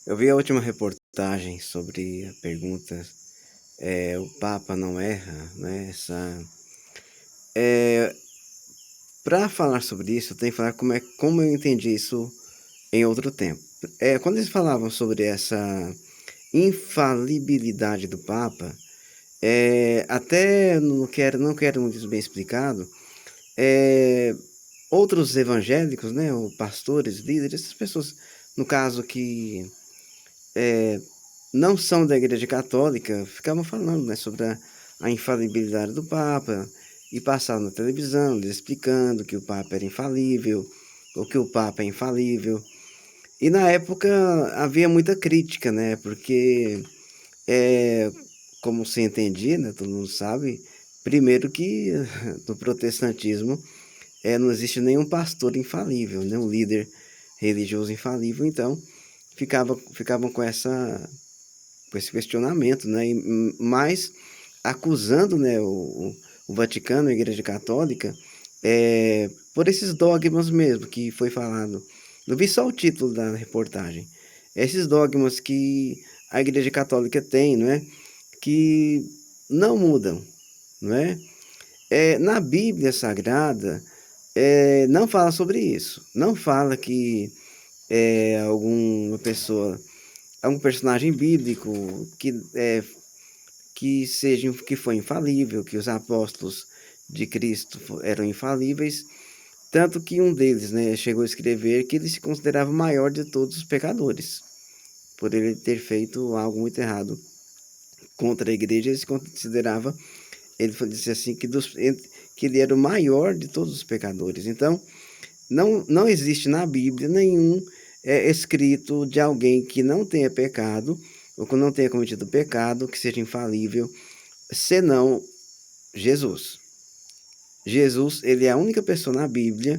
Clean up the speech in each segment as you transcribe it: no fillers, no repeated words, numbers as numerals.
Eu vi a última reportagem sobre a pergunta, o Papa não erra, né? É, Para falar sobre isso, eu tenho que falar como eu entendi isso em outro tempo. Quando eles falavam sobre essa infalibilidade do Papa, até não quero muito isso bem explicado, é, outros evangélicos, né, ou pastores, líderes, essas pessoas, no caso que não são da Igreja Católica, ficavam falando, né, sobre a infalibilidade do Papa e passavam na televisão, eles explicando que o Papa era infalível, ou que o Papa é infalível. E na época havia muita crítica, né, porque, é, como se entendia, né, todo mundo sabe, primeiro que no protestantismo não existe nenhum pastor infalível, nenhum líder religioso infalível, então ficavam com esse questionamento, né? Mas acusando, né, o Vaticano, a Igreja Católica, por esses dogmas mesmo que foi falado. Eu vi só o título da reportagem. Esses dogmas que a Igreja Católica tem, não é? Que não mudam, não é? Na Bíblia Sagrada, não fala sobre isso. Não fala que alguma pessoa, algum personagem bíblico que foi infalível, que os apóstolos de Cristo eram infalíveis, tanto que um deles, né, chegou a escrever que ele se considerava o maior de todos os pecadores, por ele ter feito algo muito errado contra a igreja. Ele se considerava, disse assim que ele era o maior de todos os pecadores. Então, não existe na Bíblia nenhum escrito de alguém que não tenha pecado ou que não tenha cometido pecado, que seja infalível, senão Jesus. Jesus, ele é a única pessoa na Bíblia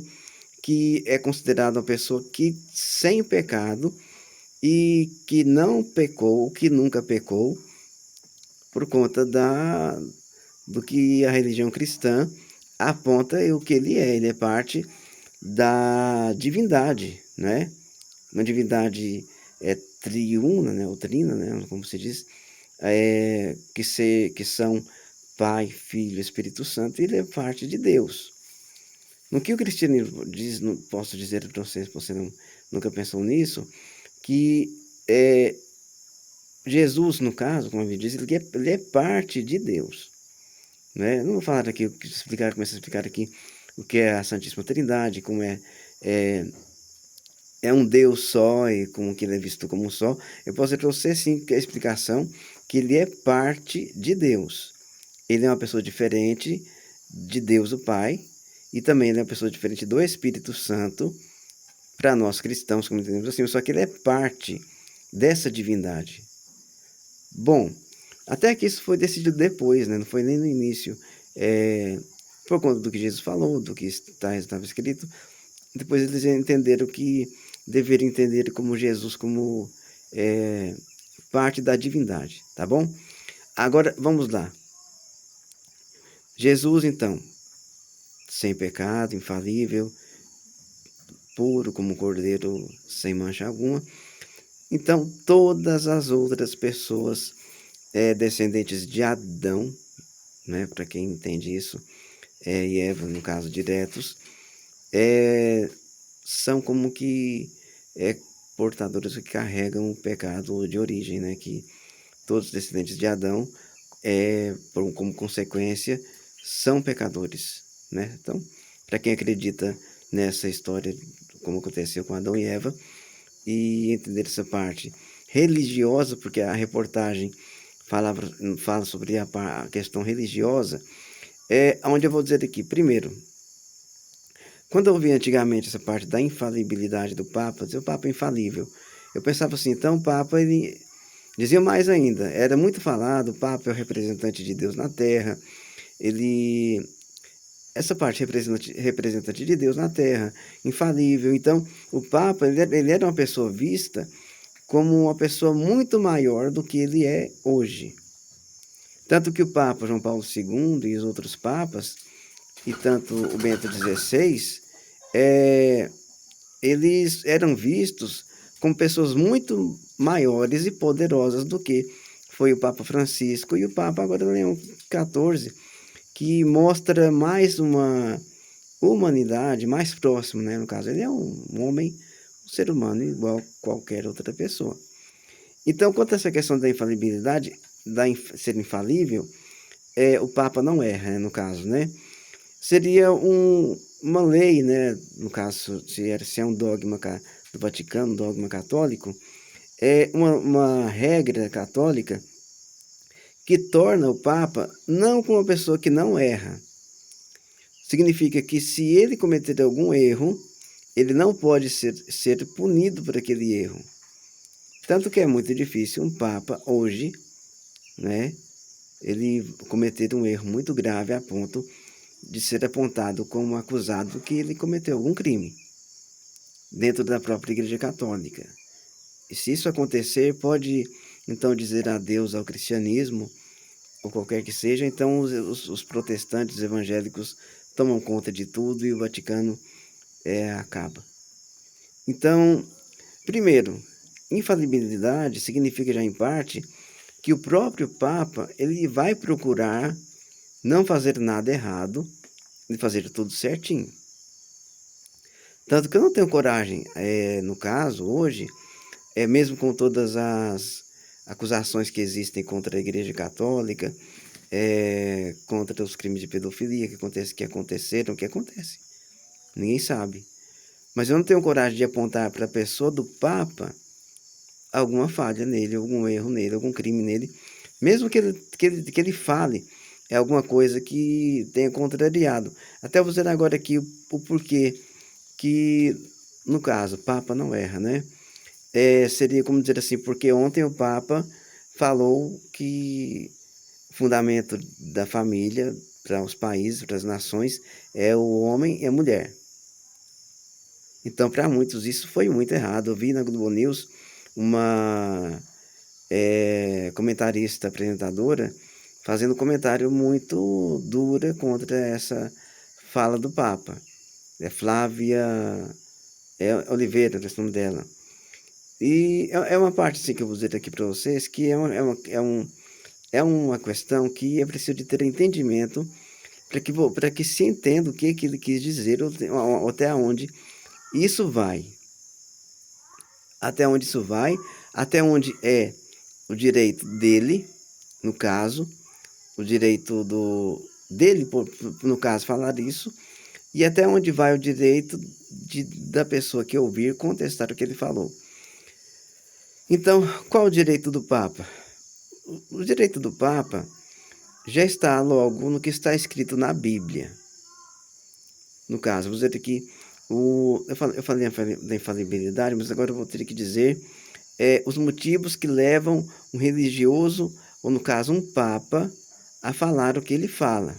que é considerada uma pessoa que sem pecado e que não pecou, que nunca pecou, por conta do que a religião cristã aponta o que ele é. Ele é parte da divindade, né? Uma divindade triuna, né? Ou trina, né? Como se diz, que são Pai, Filho e Espírito Santo, e ele é parte de Deus. No que o cristianismo diz, não posso dizer para vocês, se você nunca pensou nisso, que é, Jesus, no caso, como eu disse, ele é parte de Deus. Né? Não vou falar aqui, começar a explicar aqui o que é a Santíssima Trindade, como é, é um Deus só e como que ele é visto como um só. Eu posso dizer para você, sim, que a explicação que ele é parte de Deus. Ele é uma pessoa diferente de Deus o Pai, e também ele é uma pessoa diferente do Espírito Santo, para nós cristãos, como entendemos assim, só que ele é parte dessa divindade. Bom, até que isso foi decidido depois, né? Não foi nem no início, por conta do que Jesus falou, do que estava escrito. Depois eles entenderam que deveriam entender como Jesus como é, parte da divindade, tá bom? Agora, vamos lá. Jesus, então, sem pecado, infalível, puro como um cordeiro sem mancha alguma. Então, todas as outras pessoas descendentes de Adão, né, para quem entende isso, e Eva, no caso, diretos, é, são como que portadores que carregam o pecado de origem, né, que todos os descendentes de Adão, como consequência, são pecadores, né? Então, para quem acredita nessa história, como aconteceu com Adão e Eva, e entender essa parte religiosa, porque a reportagem fala sobre a questão religiosa, onde eu vou dizer aqui, primeiro, quando eu ouvi antigamente essa parte da infalibilidade do Papa, dizer o Papa é infalível, eu pensava assim, então o Papa, ele dizia mais ainda, era muito falado, o Papa é o representante de Deus na Terra, ele essa parte representante de Deus na Terra, infalível. Então, o Papa, ele era uma pessoa vista como uma pessoa muito maior do que ele é hoje. Tanto que o Papa João Paulo II e os outros papas, e tanto o Bento XVI, eles eram vistos como pessoas muito maiores e poderosas do que foi o Papa Francisco e o Papa agora Leão XIV, que mostra mais uma humanidade mais próximo, né? No caso, ele é um homem, um ser humano igual a qualquer outra pessoa. Então, quanto a essa questão da infalibilidade, ser infalível, o Papa não erra, né, no caso, né? Seria uma lei, né? No caso, se é um dogma do Vaticano, um dogma católico, é uma regra católica que torna o Papa não como uma pessoa que não erra. Significa que se ele cometer algum erro, ele não pode ser punido por aquele erro. Tanto que é muito difícil um Papa hoje, né, ele cometer um erro muito grave a ponto de ser apontado como acusado que ele cometeu algum crime dentro da própria Igreja Católica. E se isso acontecer, pode então dizer adeus ao cristianismo, ou qualquer que seja, então os protestantes evangélicos tomam conta de tudo e o Vaticano acaba. Então, primeiro, infalibilidade significa já em parte que o próprio Papa ele vai procurar não fazer nada errado e fazer tudo certinho. Tanto que eu não tenho coragem, no caso, hoje, mesmo com todas as acusações que existem contra a Igreja Católica, contra os crimes de pedofilia que aconteceram, que acontece. Ninguém sabe. Mas eu não tenho coragem de apontar para a pessoa do Papa alguma falha nele, algum erro nele, algum crime nele, mesmo que ele fale alguma coisa que tenha contrariado. Até vou dizer agora aqui o porquê que, no caso, o Papa não erra, né? Seria como dizer assim, porque ontem o Papa falou que o fundamento da família para os países, para as nações, é o homem e a mulher. Então, para muitos, isso foi muito errado. Eu vi na Globo News uma comentarista, apresentadora, fazendo um comentário muito dura contra essa fala do Papa. É Flávia Oliveira, é o nome dela. E é uma parte assim, que eu vou dizer aqui para vocês, que é uma questão que é preciso de ter entendimento para que se entenda o que ele quis dizer ou até onde isso vai. Até onde isso vai, até onde é o direito dele, no caso, o direito dele, no caso, falar isso, e até onde vai o direito da pessoa que ouvir contestar o que ele falou. Então, qual o direito do Papa? O direito do Papa já está logo no que está escrito na Bíblia. No caso, vou dizer aqui, eu falei da infalibilidade, mas agora eu vou ter que dizer os motivos que levam um religioso, ou no caso um Papa, a falar o que ele fala.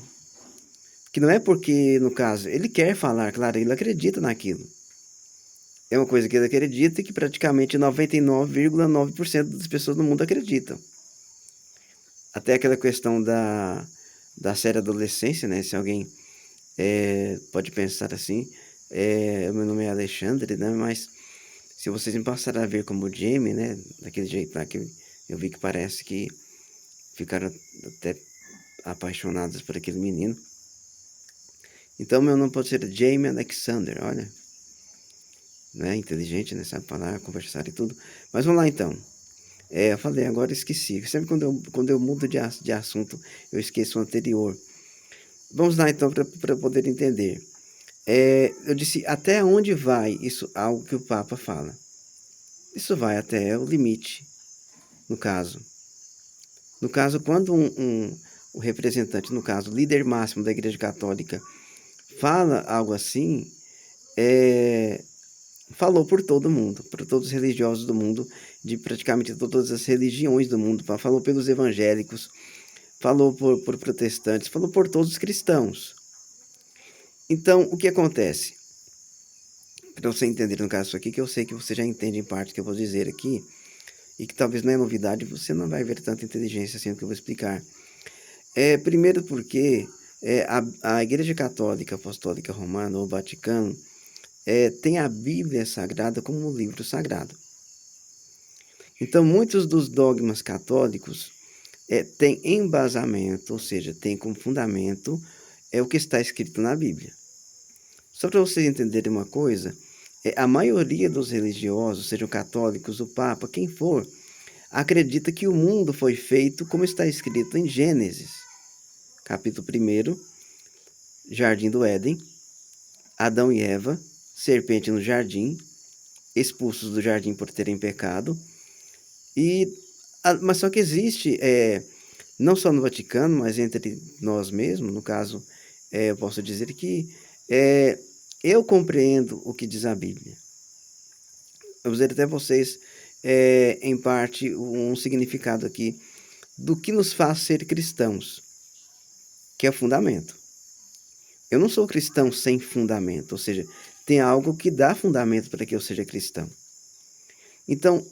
Que não é porque, no caso, ele quer falar, claro, ele acredita naquilo. É uma coisa que ele acredita e que praticamente 99,9% das pessoas do mundo acreditam. Até aquela questão da séria adolescência, né? Se alguém pode pensar assim, meu nome é Alexandre, né? Mas se vocês me passarem a ver como o Jamie, né? Daquele jeito lá que eu vi que parece que ficaram até apaixonados por aquele menino. Então meu nome pode ser Jamie Alexander, olha. Né? Inteligente, né? Sabe falar, conversar e tudo. Mas vamos lá então. Eu falei, agora esqueci. Sempre quando eu mudo de assunto, eu esqueço o anterior. Vamos lá então para poder entender. Eu disse, até onde vai isso, algo que o Papa fala? Isso vai até o limite, no caso. No caso, quando o representante, no caso, o líder máximo da Igreja Católica, fala algo assim, falou por todo mundo, por todos os religiosos do mundo, de praticamente todas as religiões do mundo, falou pelos evangélicos, falou por protestantes, falou por todos os cristãos. Então, o que acontece? Para você entender no caso isso aqui, que eu sei que você já entende em parte que eu vou dizer aqui, e que talvez não é novidade, você não vai ver tanta inteligência assim no que eu vou explicar. Primeiro porque a Igreja Católica Apostólica Romana, ou Vaticano, tem a Bíblia Sagrada como um livro sagrado. Então, muitos dos dogmas católicos têm embasamento, ou seja, têm como fundamento o que está escrito na Bíblia. Só para vocês entenderem uma coisa, a maioria dos religiosos, sejam católicos, o Papa, quem for, acredita que o mundo foi feito como está escrito em Gênesis, capítulo 1, Jardim do Éden, Adão e Eva, serpente no jardim, expulsos do jardim por terem pecado. Mas só que existe, não só no Vaticano, mas entre nós mesmos, no caso, eu posso dizer que eu compreendo o que diz a Bíblia. Eu vou dizer até vocês, em parte, um significado aqui do que nos faz ser cristãos, que é o fundamento. Eu não sou cristão sem fundamento, ou seja, tem algo que dá fundamento para que eu seja cristão. Então,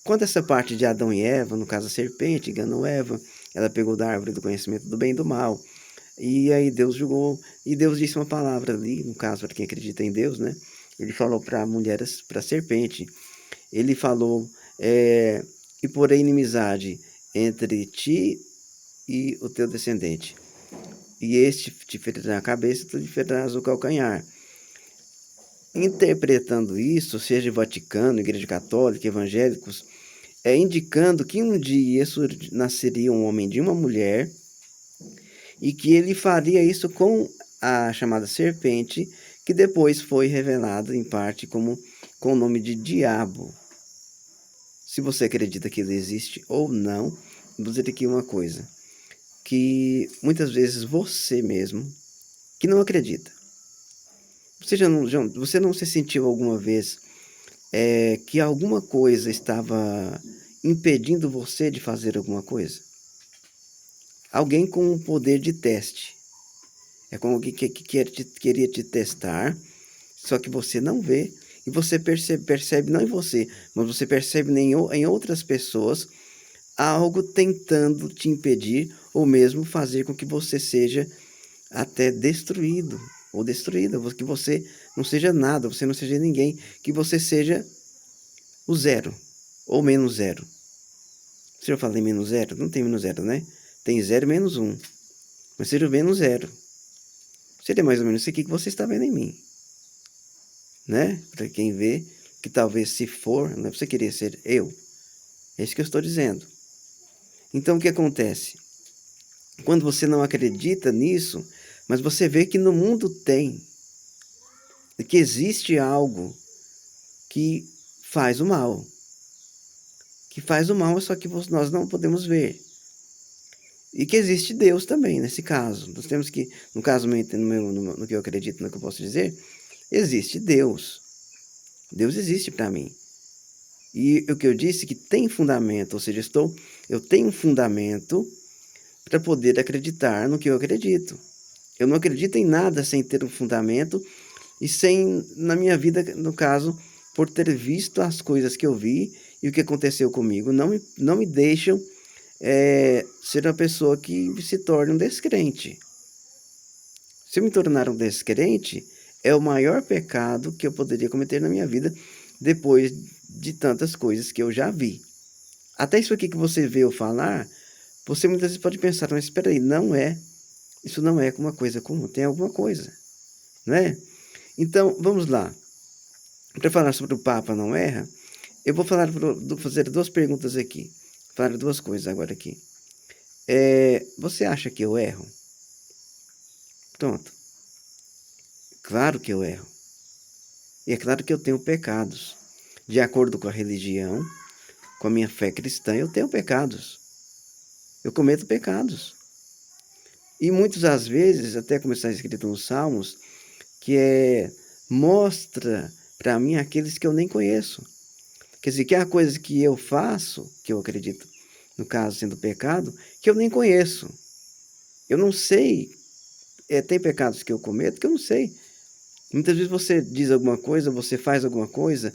quando essa parte de Adão e Eva, no caso a serpente, enganou Eva, ela pegou da árvore do conhecimento do bem e do mal, e aí Deus julgou, e Deus disse uma palavra ali, no caso para quem acredita em Deus, né? Ele falou para a mulher, para a serpente, ele falou, e porém inimizade entre ti e o teu descendente, e este te ferirá a cabeça, tu lhe ferirás o calcanhar. Interpretando isso, seja Vaticano, Igreja Católica, evangélicos, indicando que um dia nasceria um homem de uma mulher e que ele faria isso com a chamada serpente, que depois foi revelado em parte com o nome de diabo. Se você acredita que ele existe ou não, vou dizer aqui uma coisa, que muitas vezes você mesmo, que não acredita, você não se sentiu alguma vez que alguma coisa estava impedindo você de fazer alguma coisa? Alguém com um poder de teste. É como alguém que queria te testar, só que você não vê. E você percebe não em você, mas você percebe em outras pessoas algo tentando te impedir ou mesmo fazer com que você seja até destruído ou destruída, que você não seja nada, você não seja ninguém, que você seja o zero ou menos zero. Se eu falei menos zero, não tem menos zero, né? Tem zero menos um, mas seja o menos zero. Seria mais ou menos isso aqui que você está vendo em mim, né? Para quem vê, que talvez se for, não é para você querer ser eu. É isso que eu estou dizendo. Então o que acontece? Quando você não acredita nisso, mas você vê que no mundo tem, que existe algo que faz o mal. Que faz o mal, só que nós não podemos ver. E que existe Deus também, nesse caso. Nós temos que, no caso, no que eu acredito, no que eu posso dizer, existe Deus. Deus existe para mim. E o que eu disse que tem fundamento, ou seja, eu tenho um fundamento para poder acreditar no que eu acredito. Eu não acredito em nada sem ter um fundamento e sem, na minha vida, no caso, por ter visto as coisas que eu vi e o que aconteceu comigo, não me deixam ser uma pessoa que se torne um descrente. Se eu me tornar um descrente, é o maior pecado que eu poderia cometer na minha vida depois de tantas coisas que eu já vi. Até isso aqui que você vê eu falar, você muitas vezes pode pensar, mas espera aí, isso não é uma coisa comum, tem alguma coisa, não é? Então, vamos lá. Para falar sobre o Papa não erra, eu vou fazer duas perguntas aqui. Falar duas coisas agora aqui. Você acha que eu erro? Pronto. Claro que eu erro. E é claro que eu tenho pecados. De acordo com a religião, com a minha fé cristã, eu tenho pecados. Eu cometo pecados. E muitas das vezes, até como está escrito nos Salmos, que mostra para mim aqueles que eu nem conheço. Quer dizer, que há coisas que eu faço, que eu acredito, no caso sendo pecado, que eu nem conheço. Eu não sei. Tem pecados que eu cometo que eu não sei. Muitas vezes você diz alguma coisa, você faz alguma coisa,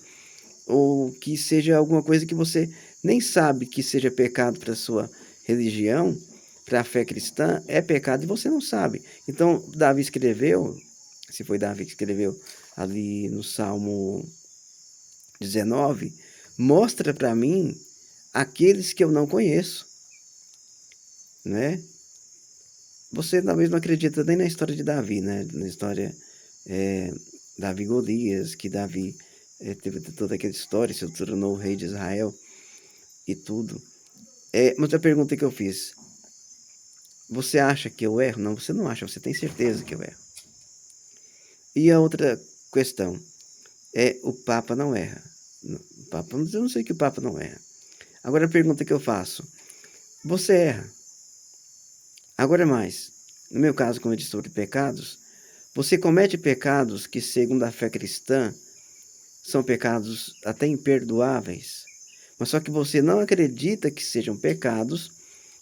ou que seja alguma coisa que você nem sabe que seja pecado para a sua religião, para a fé cristã, é pecado e você não sabe. Então, Davi escreveu, se foi Davi que escreveu ali no Salmo 19, mostra para mim aqueles que eu não conheço, né? Você talvez não acredita nem na história de Davi, né? Na história é, Davi e Golias, que Davi teve toda aquela história, se tornou o rei de Israel e tudo. Mas a pergunta que eu fiz, você acha que eu erro? Não, você não acha, você tem certeza que eu erro. E a outra questão o Papa não erra. O Papa, eu não sei que o Papa não erra. Agora a pergunta que eu faço, você erra? Agora mais, no meu caso, como eu disse sobre pecados, você comete pecados que, segundo a fé cristã, são pecados até imperdoáveis, mas só que você não acredita que sejam pecados,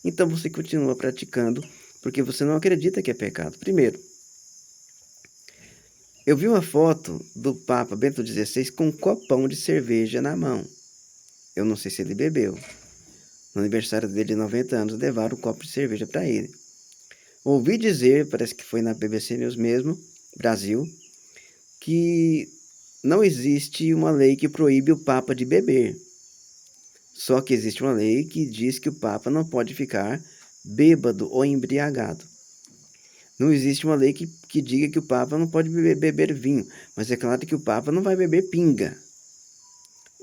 então você continua praticando porque você não acredita que é pecado. Primeiro, eu vi uma foto do Papa Bento XVI com um copão de cerveja na mão. Eu não sei se ele bebeu. No aniversário dele de 90 anos, levaram um copo de cerveja para ele. Ouvi dizer, parece que foi na BBC News mesmo, Brasil, que não existe uma lei que proíbe o Papa de beber. Só que existe uma lei que diz que o Papa não pode ficar bêbado ou embriagado. Não existe uma lei que diga que o Papa não pode beber vinho, mas é claro que o Papa não vai beber pinga.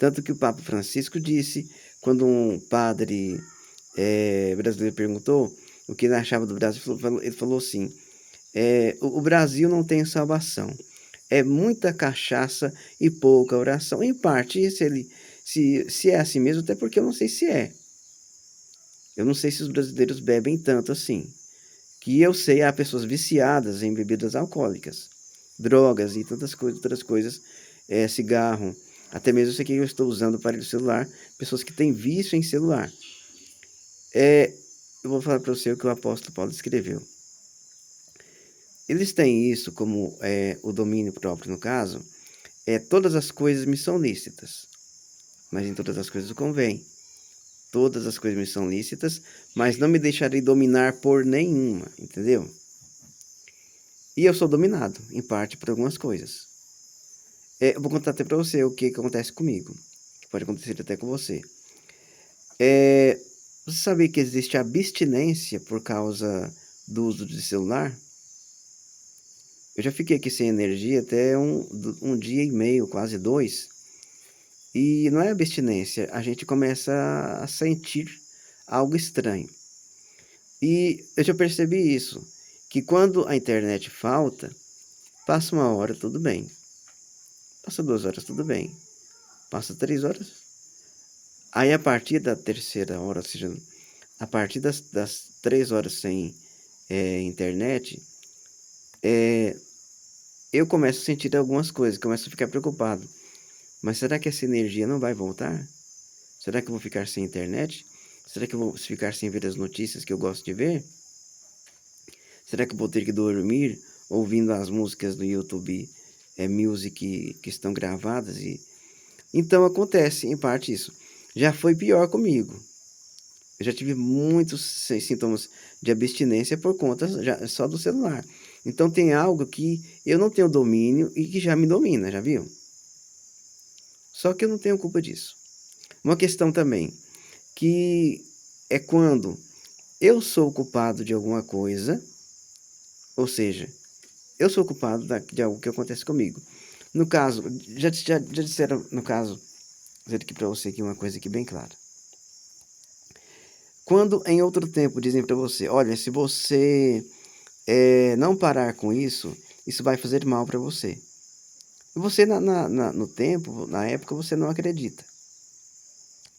Tanto que o Papa Francisco disse, quando um padre brasileiro perguntou o que ele achava do Brasil, ele falou assim, o Brasil não tem salvação, é muita cachaça e pouca oração. Em parte, se é assim mesmo, até porque eu não sei se é. Eu não sei se os brasileiros bebem tanto assim. Que eu sei, há pessoas viciadas em bebidas alcoólicas, drogas e tantas coisas, outras coisas, cigarro, até mesmo isso aqui que eu estou usando para o celular, pessoas que têm vício em celular. Eu vou falar para você o que o apóstolo Paulo escreveu. Eles têm isso como o domínio próprio, no caso, todas as coisas me são lícitas, mas em todas as coisas convém. Todas as coisas me são lícitas, mas não me deixarei dominar por nenhuma, entendeu? E eu sou dominado, em parte, por algumas coisas. Eu vou contar até para você o que acontece comigo, que pode acontecer até com você. Você sabia que existe abstinência por causa do uso de celular? Eu já fiquei aqui sem energia até um dia e meio, quase dois. E não é abstinência, a gente começa a sentir algo estranho. E eu já percebi isso, que quando a internet falta, passa uma hora, tudo bem. Passa 2 horas, tudo bem. Passa 3 horas. Aí a partir da terceira hora, ou seja, a partir das 3 horas sem internet, eu começo a sentir algumas coisas, começo a ficar preocupado. Mas será que essa energia não vai voltar? Será que eu vou ficar sem internet? Será que eu vou ficar sem ver as notícias que eu gosto de ver? Será que eu vou ter que dormir ouvindo as músicas do YouTube Music que estão gravadas? Então acontece, em parte, isso. Já foi pior comigo. Eu já tive muitos sintomas de abstinência por conta só do celular. Então tem algo que eu não tenho domínio e que já me domina, já viu? Só que eu não tenho culpa disso. Uma questão também, que é quando eu sou culpado de alguma coisa, ou seja, eu sou culpado de algo que acontece comigo. No caso, já disseram, no caso, vou dizer aqui para você aqui uma coisa aqui bem clara. Quando em outro tempo dizem para você, olha, se você não parar com isso, isso vai fazer mal para você. E você no tempo, na época, você não acredita.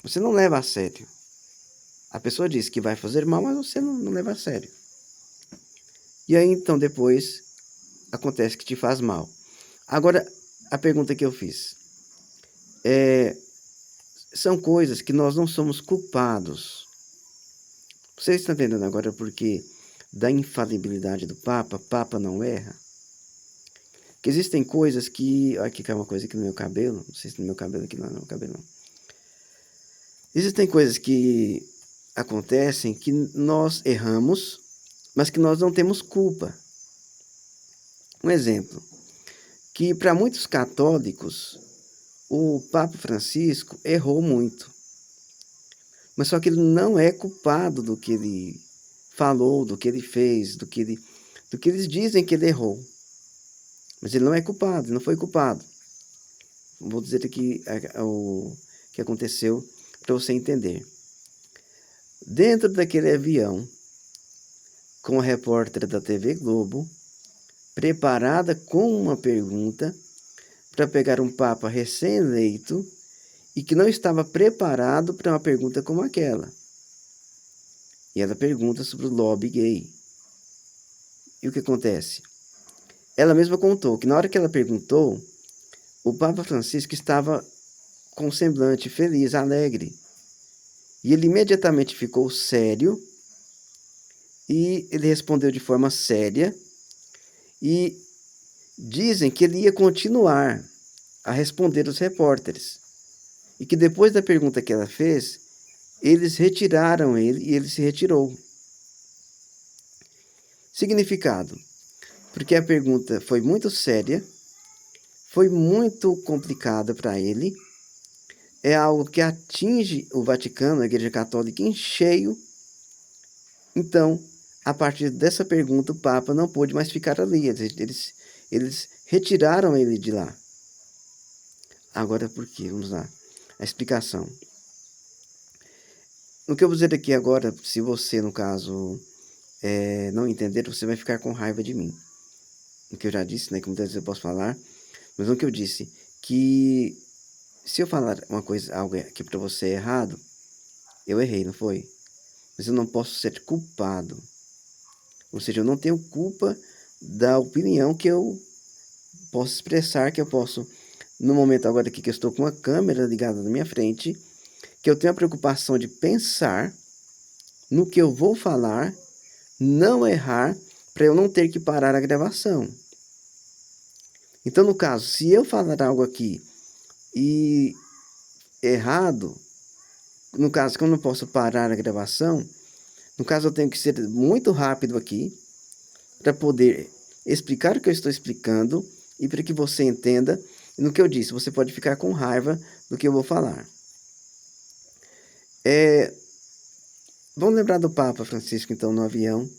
Você não leva a sério. A pessoa diz que vai fazer mal, mas você não leva a sério. E aí, então, depois, acontece que te faz mal. Agora, a pergunta que eu fiz. São coisas que nós não somos culpados. Vocês estão entendendo agora porque da infalibilidade do Papa não erra? Que existem coisas que... Olha aqui, caiu uma coisa aqui no meu cabelo. Não sei se no meu cabelo aqui, não é no meu cabelo, não. Existem coisas que acontecem que nós erramos, mas que nós não temos culpa. Um exemplo, que para muitos católicos, o Papa Francisco errou muito. Mas só que ele não é culpado do que ele falou, do que ele fez, do que eles dizem que ele errou. Mas ele não é culpado, ele não foi culpado. Vou dizer aqui o que aconteceu para você entender. Dentro daquele avião, com a repórter da TV Globo, preparada com uma pergunta para pegar um papa recém-eleito e que não estava preparado para uma pergunta como aquela. E ela pergunta sobre o lobby gay. E o que acontece? Ela mesma contou que na hora que ela perguntou, o Papa Francisco estava com um semblante feliz, alegre. E ele imediatamente ficou sério e ele respondeu de forma séria e dizem que ele ia continuar a responder os repórteres. E que depois da pergunta que ela fez, eles retiraram ele e ele se retirou. Significado: porque a pergunta foi muito séria, foi muito complicada para ele, é algo que atinge o Vaticano, a Igreja Católica, em cheio. Então, a partir dessa pergunta, o Papa não pôde mais ficar ali. Eles retiraram ele de lá. Agora, por quê? Vamos lá. A explicação. O que eu vou dizer aqui agora, se você, no caso, não entender, você vai ficar com raiva de mim. O que eu já disse, né? Que muitas vezes eu posso falar. Mas o que eu disse, que se eu falar uma coisa, algo aqui para você errado, eu errei, não foi? Mas eu não posso ser culpado. Ou seja, eu não tenho culpa da opinião que eu posso expressar, que eu posso, no momento agora aqui que eu estou com uma câmera ligada na minha frente, que eu tenho a preocupação de pensar no que eu vou falar, não errar, para eu não ter que parar a gravação. Então, no caso, se eu falar algo aqui e errado, no caso que eu não posso parar a gravação, no caso eu tenho que ser muito rápido aqui, para poder explicar o que eu estou explicando e para que você entenda. No que eu disse, você pode ficar com raiva do que eu vou falar. Vamos lembrar do Papa Francisco, então, no avião,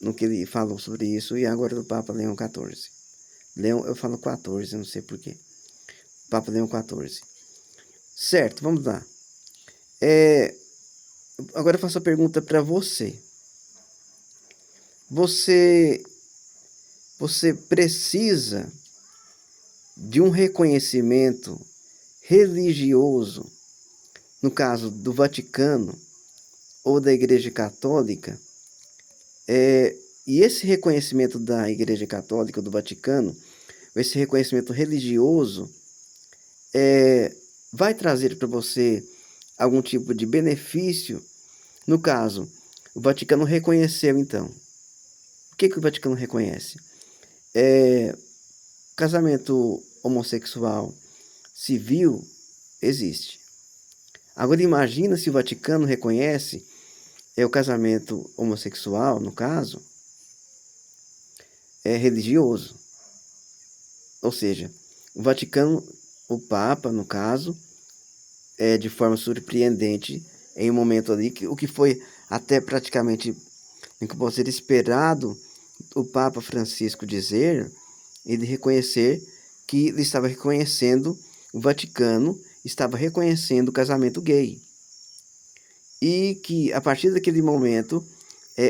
no que ele falou sobre isso, e agora do Papa Leão XIV. Leão, eu falo 14, não sei porquê. Papa Leão XIV. Certo, vamos lá. Agora eu faço a pergunta para você. Você precisa de um reconhecimento religioso, no caso do Vaticano ou da Igreja Católica, e esse reconhecimento da Igreja Católica, do Vaticano, esse reconhecimento religioso, vai trazer para você algum tipo de benefício. No caso, o Vaticano reconheceu, então. O que o Vaticano reconhece? Casamento homossexual civil existe. Agora imagina se o Vaticano reconhece o casamento homossexual, no caso, religioso. Ou seja, o Vaticano, o Papa, no caso, de forma surpreendente, em um momento ali, o que foi até praticamente, em que pode ser esperado o Papa Francisco dizer, ele reconhecer que ele estava reconhecendo, o Vaticano estava reconhecendo o casamento gay. E que, a partir daquele momento,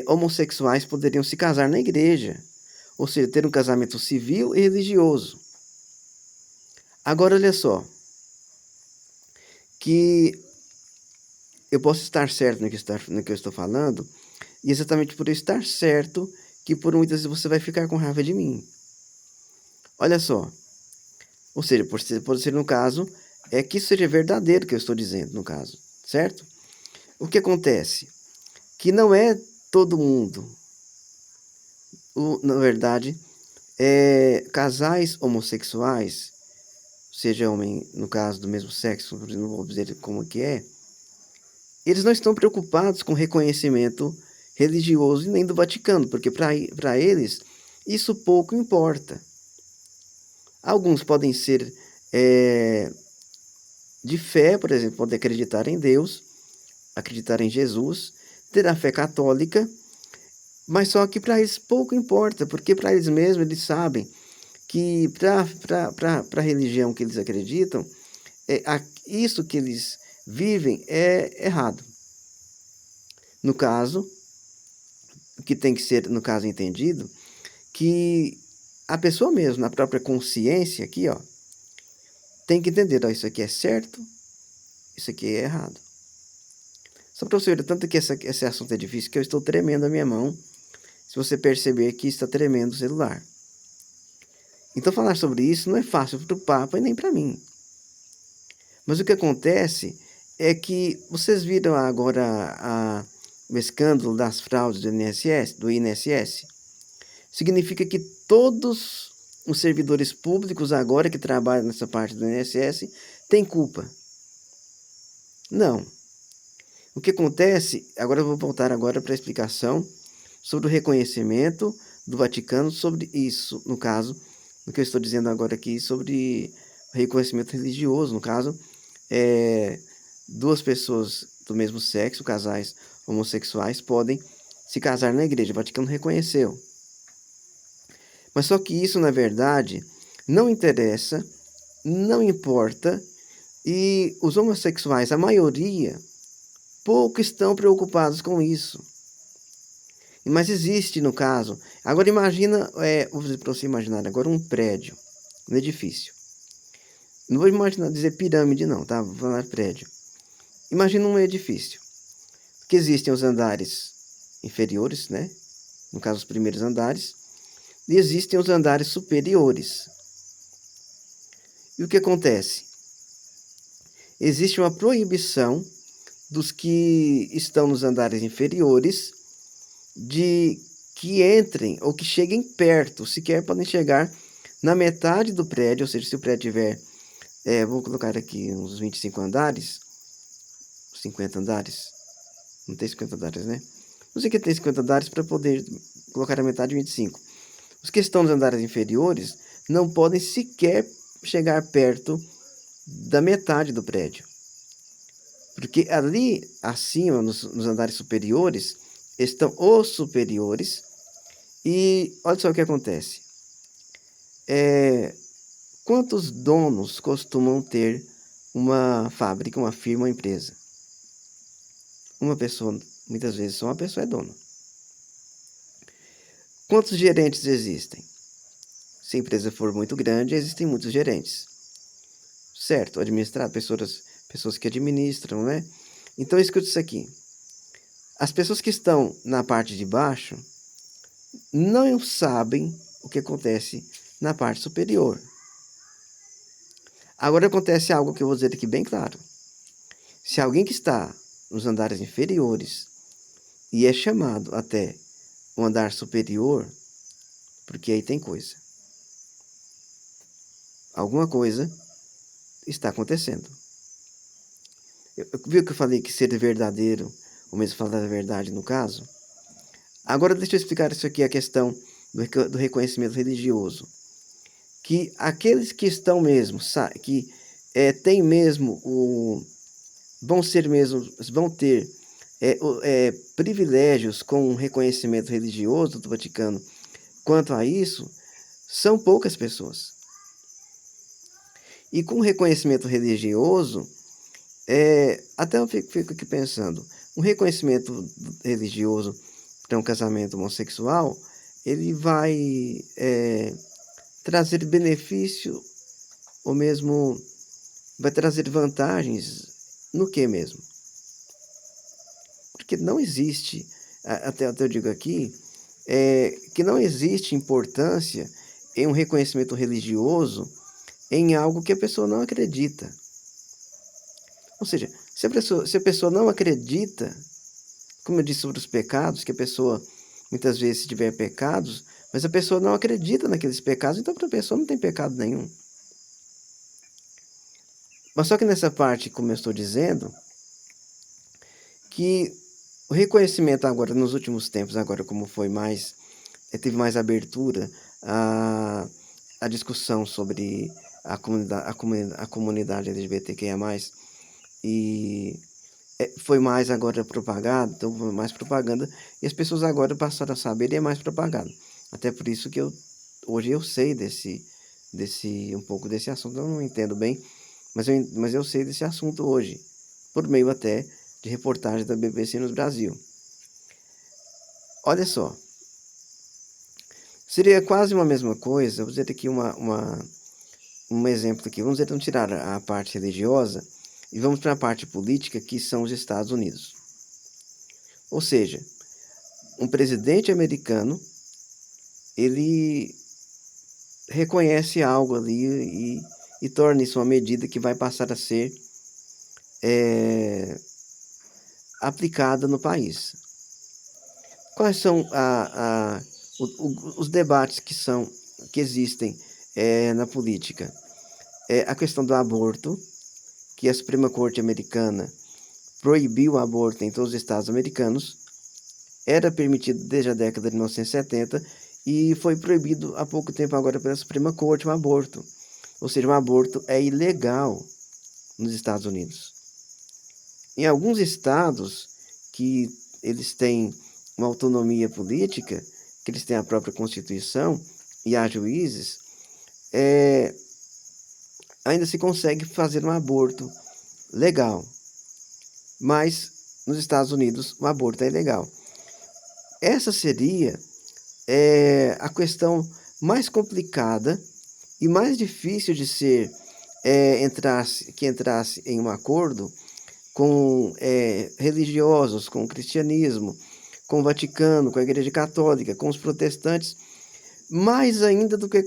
homossexuais poderiam se casar na igreja. Ou seja, ter um casamento civil e religioso. Agora, olha só. Que eu posso estar certo no que eu estou falando. E exatamente por eu estar certo, que por muitas vezes você vai ficar com raiva de mim. Olha só. Ou seja, pode ser no caso, que isso seja verdadeiro que eu estou dizendo, no caso. Certo? O que acontece? Que não é todo mundo. Na verdade, casais homossexuais, seja homem, no caso do mesmo sexo, não vou dizer como que eles não estão preocupados com reconhecimento religioso e nem do Vaticano, porque para eles isso pouco importa. Alguns podem ser de fé, por exemplo, podem acreditar em Deus, acreditar em Jesus, ter a fé católica, mas só que para eles pouco importa, porque para eles mesmos eles sabem que para a religião que eles acreditam, isso que eles vivem é errado. No caso, o que tem que ser, no caso, entendido, que a pessoa mesmo, na própria consciência aqui, ó, tem que entender, ó, isso aqui é certo, isso aqui é errado. Só para você ver, tanto que esse assunto é difícil, que eu estou tremendo a minha mão, se você perceber que está tremendo o celular. Então falar sobre isso não é fácil para o Papa e nem para mim. Mas o que acontece é que vocês viram agora o escândalo das fraudes do INSS? Significa que todos os servidores públicos agora que trabalham nessa parte do INSS têm culpa. Não. O que acontece, agora eu vou voltar agora para a explicação sobre o reconhecimento do Vaticano sobre isso, no caso, o que eu estou dizendo agora aqui sobre reconhecimento religioso, no caso, duas pessoas do mesmo sexo, casais homossexuais, podem se casar na igreja. O Vaticano reconheceu. Mas só que isso, na verdade, não interessa, não importa, e os homossexuais, a maioria, pouco estão preocupados com isso. Mas existe, no caso. Agora imagina, vou dizer para você imaginar agora um prédio, um edifício. Não vou imaginar dizer pirâmide não, tá? Vou falar prédio. Imagina um edifício, que existem os andares inferiores, né? No caso, os primeiros andares, e existem os andares superiores. E o que acontece? Existe uma proibição dos que estão nos andares inferiores de que entrem ou que cheguem perto, sequer podem chegar na metade do prédio, ou seja, se o prédio tiver, vou colocar aqui uns 25 andares, 50 andares, não tem 50 andares, né? Não sei que tem 50 andares para poder colocar a metade de 25. Os que estão nos andares inferiores não podem sequer chegar perto da metade do prédio. Porque ali acima, nos andares superiores, estão os superiores. E olha só o que acontece. Quantos donos costumam ter uma fábrica, uma firma, uma empresa? Uma pessoa, muitas vezes só uma pessoa é dona. Quantos gerentes existem? Se a empresa for muito grande, existem muitos gerentes. Certo, administrar, pessoas que administram, né? Então, escuta isso aqui. As pessoas que estão na parte de baixo não sabem o que acontece na parte superior. Agora acontece algo que eu vou dizer aqui bem claro. Se alguém que está nos andares inferiores e é chamado até o andar superior, porque aí tem coisa. Alguma coisa está acontecendo. Viu que eu falei que ser verdadeiro, ou mesmo falar a verdade no caso? Agora deixa eu explicar isso aqui, a questão do reconhecimento religioso. Que aqueles que estão mesmo, que tem mesmo vão ter privilégios com o reconhecimento religioso do Vaticano quanto a isso, são poucas pessoas. E com o reconhecimento religioso, até eu fico aqui pensando, um reconhecimento religioso para um casamento homossexual, ele vai trazer benefício ou mesmo vai trazer vantagens no que mesmo? Porque não existe, até eu digo aqui, que não existe importância em um reconhecimento religioso em algo que a pessoa não acredita. Ou seja, se a pessoa não acredita, como eu disse sobre os pecados, que a pessoa muitas vezes tiver pecados, mas a pessoa não acredita naqueles pecados, então para a pessoa não tem pecado nenhum. Mas só que nessa parte, como eu estou dizendo, que o reconhecimento agora, nos últimos tempos, agora como foi mais, teve mais abertura a discussão sobre a comunidade LGBTQIA+, e foi mais agora propagado, então foi mais propaganda, e as pessoas agora passaram a saber e é mais propagado. Até por isso que hoje eu sei um pouco desse assunto, eu não entendo bem, mas eu sei desse assunto hoje, por meio até de reportagem da BBC no Brasil. Olha só, seria quase uma mesma coisa, vou dizer aqui um exemplo aqui, vamos dizer, vamos tirar a parte religiosa e vamos para a parte política, que são os Estados Unidos. Ou seja, um presidente americano, ele reconhece algo ali e torna isso uma medida que vai passar a ser aplicada no país. Quais são os debates que existem na política? A questão do aborto, que a Suprema Corte americana proibiu o aborto em todos os estados americanos, era permitido desde a década de 1970 e foi proibido há pouco tempo agora pela Suprema Corte o aborto. Ou seja, o aborto é ilegal nos Estados Unidos. Em alguns estados que eles têm uma autonomia política, que eles têm a própria Constituição e há juízes, ainda se consegue fazer um aborto legal. Mas nos Estados Unidos o aborto é ilegal. Essa seria a questão mais complicada e mais difícil de ser que entrasse em um acordo com religiosos, com o cristianismo, com o Vaticano, com a Igreja Católica, com os protestantes, mais ainda do que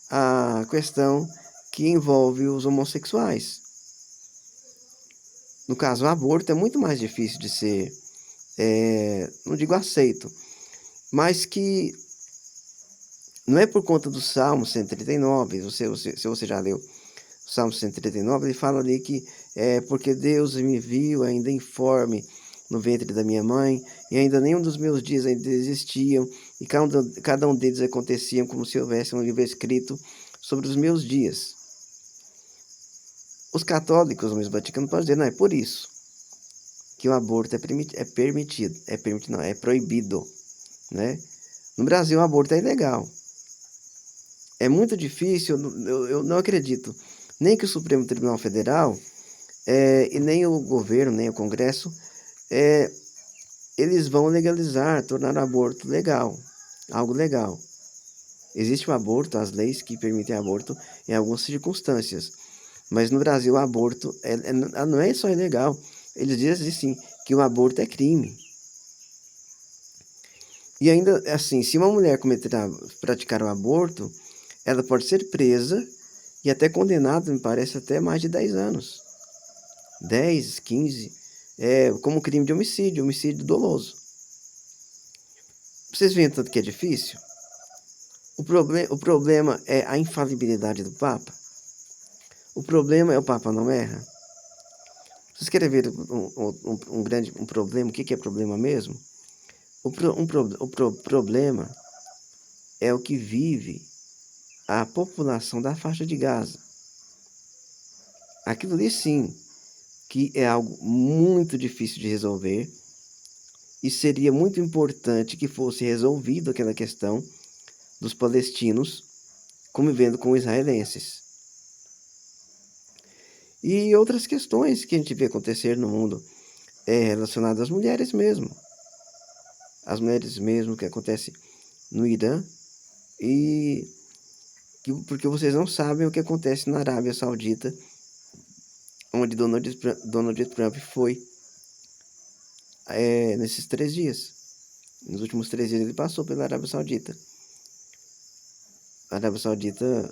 a questão que envolve os homossexuais. No caso, o aborto é muito mais difícil de ser, não digo aceito, mas que não é por conta do Salmo 139, se você já leu o Salmo 139, ele fala ali que porque Deus me viu ainda informe no ventre da minha mãe, e ainda nenhum dos meus dias ainda existiam, e cada um deles aconteciam como se houvesse um livro escrito sobre os meus dias. Os católicos, mesmo Vaticano, podem dizer, não, é por isso que o aborto é proibido, né? No Brasil, o aborto é ilegal. É muito difícil, eu não acredito, nem que o Supremo Tribunal Federal, e nem o governo, nem o Congresso, eles vão legalizar, tornar o aborto legal, algo legal. Existe o aborto, as leis que permitem aborto em algumas circunstâncias, mas no Brasil o aborto não é só ilegal, eles dizem assim, que o aborto é crime. E ainda assim, se uma mulher praticar o aborto, ela pode ser presa e até condenada, me parece, até mais de 10 anos. 10, 15, como crime de homicídio doloso. Vocês veem tanto que é difícil? O problema é a infalibilidade do Papa? O problema é o Papa não erra? Vocês querem ver um problema? O que é problema mesmo? Problema é o que vive a população da faixa de Gaza. Aquilo ali sim, que é algo muito difícil de resolver e seria muito importante que fosse resolvido aquela questão dos palestinos convivendo com os israelenses. E outras questões que a gente vê acontecer no mundo relacionadas às mulheres mesmo. As mulheres mesmo, que acontece no Irã, e porque vocês não sabem o que acontece na Arábia Saudita, onde Donald Trump foi nesses 3 dias. Nos últimos 3 dias ele passou pela Arábia Saudita. A Arábia Saudita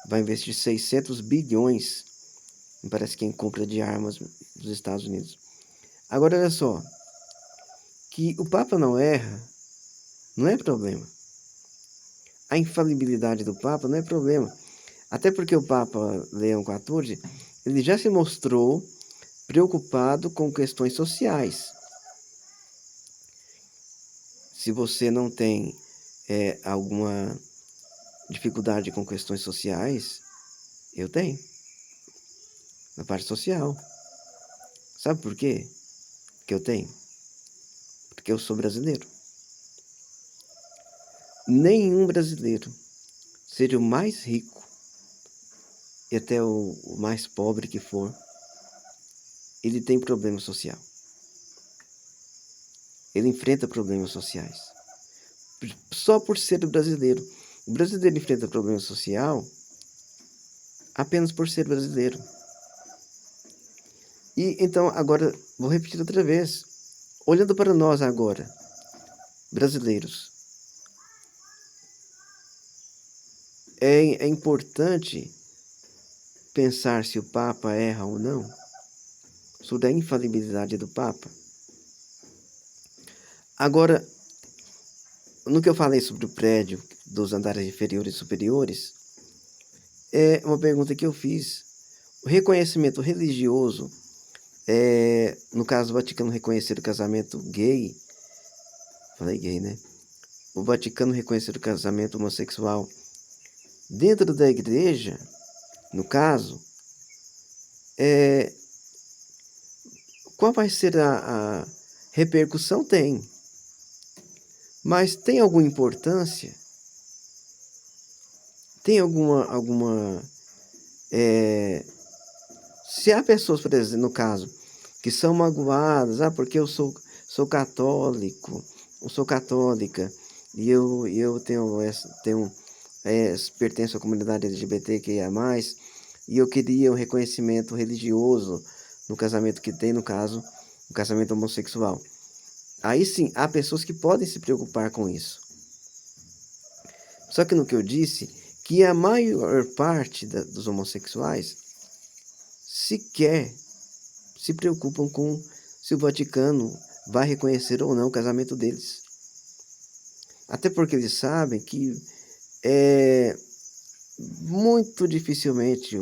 vai investir 600 bilhões, me parece que em compra de armas dos Estados Unidos. Agora olha só, que o Papa não erra, não é problema. A infalibilidade do Papa não é problema. Até porque o Papa Leão XIV, ele já se mostrou preocupado com questões sociais. Se você não tem alguma dificuldade com questões sociais, Eu tenho. Na parte social. Sabe por quê que eu tenho? Porque eu sou brasileiro. Nenhum brasileiro, seja o mais rico e até o mais pobre que for, ele tem problema social. Ele enfrenta problemas sociais. Só por ser brasileiro. O brasileiro enfrenta problema social apenas por ser brasileiro. E então, agora, vou repetir outra vez. Olhando para nós agora, brasileiros, é importante pensar se o Papa erra ou não, sobre a infalibilidade do Papa. Agora, no que eu falei sobre o prédio dos andares inferiores e superiores, é uma pergunta que eu fiz. O reconhecimento religioso, no caso o Vaticano reconhecer o casamento gay, falei gay, né? O Vaticano reconhecer o casamento homossexual dentro da igreja, no caso, qual vai ser a repercussão? Tem. Mas tem alguma importância? Tem alguma se há pessoas, por exemplo, no caso, que são magoadas, porque eu sou católico, eu sou católica, e eu pertenço à comunidade LGBTQIA+, e eu queria um reconhecimento religioso no casamento que tem, no caso, o casamento homossexual. Aí sim, há pessoas que podem se preocupar com isso. Só que no que eu disse, que a maior parte dos homossexuais sequer se preocupam com se o Vaticano vai reconhecer ou não o casamento deles. Até porque eles sabem que muito dificilmente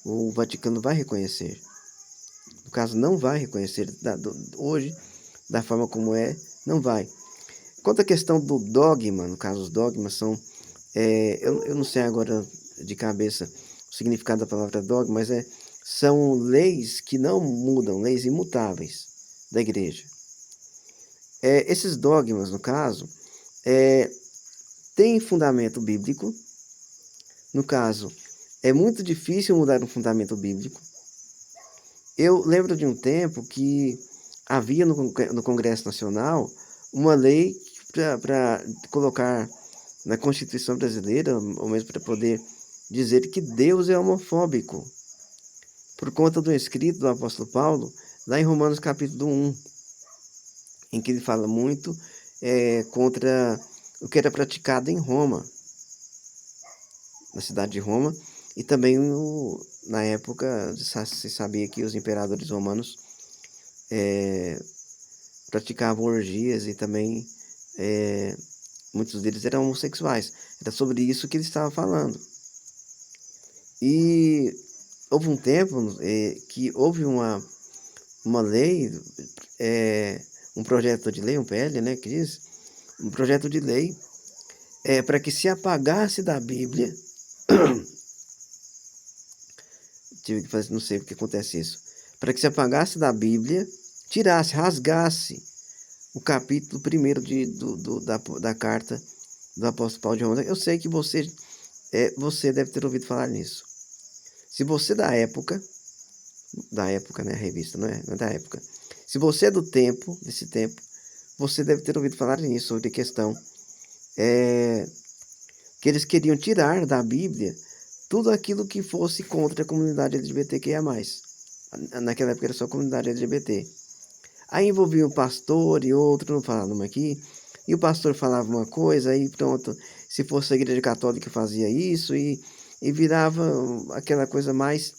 o Vaticano vai reconhecer. No caso, não vai reconhecer hoje, da forma como não vai. Quanto à questão do dogma, no caso, os dogmas são... eu não sei agora de cabeça o significado da palavra dogma, mas são leis que não mudam, leis imutáveis da igreja. Esses dogmas, no caso, têm fundamento bíblico. No caso, é muito difícil mudar um fundamento bíblico. Eu lembro de um tempo que havia no Congresso Nacional uma lei para colocar na Constituição brasileira, ou mesmo para poder dizer que Deus é homofóbico, por conta do escrito do apóstolo Paulo, lá em Romanos capítulo 1, em que ele fala muito contra o que era praticado em Roma, na cidade de Roma, e também na época se sabia que os imperadores romanos praticavam orgias e também muitos deles eram homossexuais. Era sobre isso que ele estava falando. E houve um tempo que houve uma lei, um projeto de lei, um PL, né, que diz, um projeto de lei para que se apagasse da Bíblia, tive que fazer, não sei porque acontece isso, para que se apagasse da Bíblia, tirasse, rasgasse o capítulo 1 da carta do apóstolo Paulo de Roma. Eu sei que você deve ter ouvido falar nisso. Se você da época, né, a revista, não é da época. Se você é desse tempo, você deve ter ouvido falar nisso, sobre a questão que eles queriam tirar da Bíblia tudo aquilo que fosse contra a comunidade LGBTQIA+. Naquela época era só a comunidade LGBT. Aí envolvia um pastor e outro, não falava aqui, e o pastor falava uma coisa, aí pronto, se fosse a igreja católica fazia isso, e virava aquela coisa mais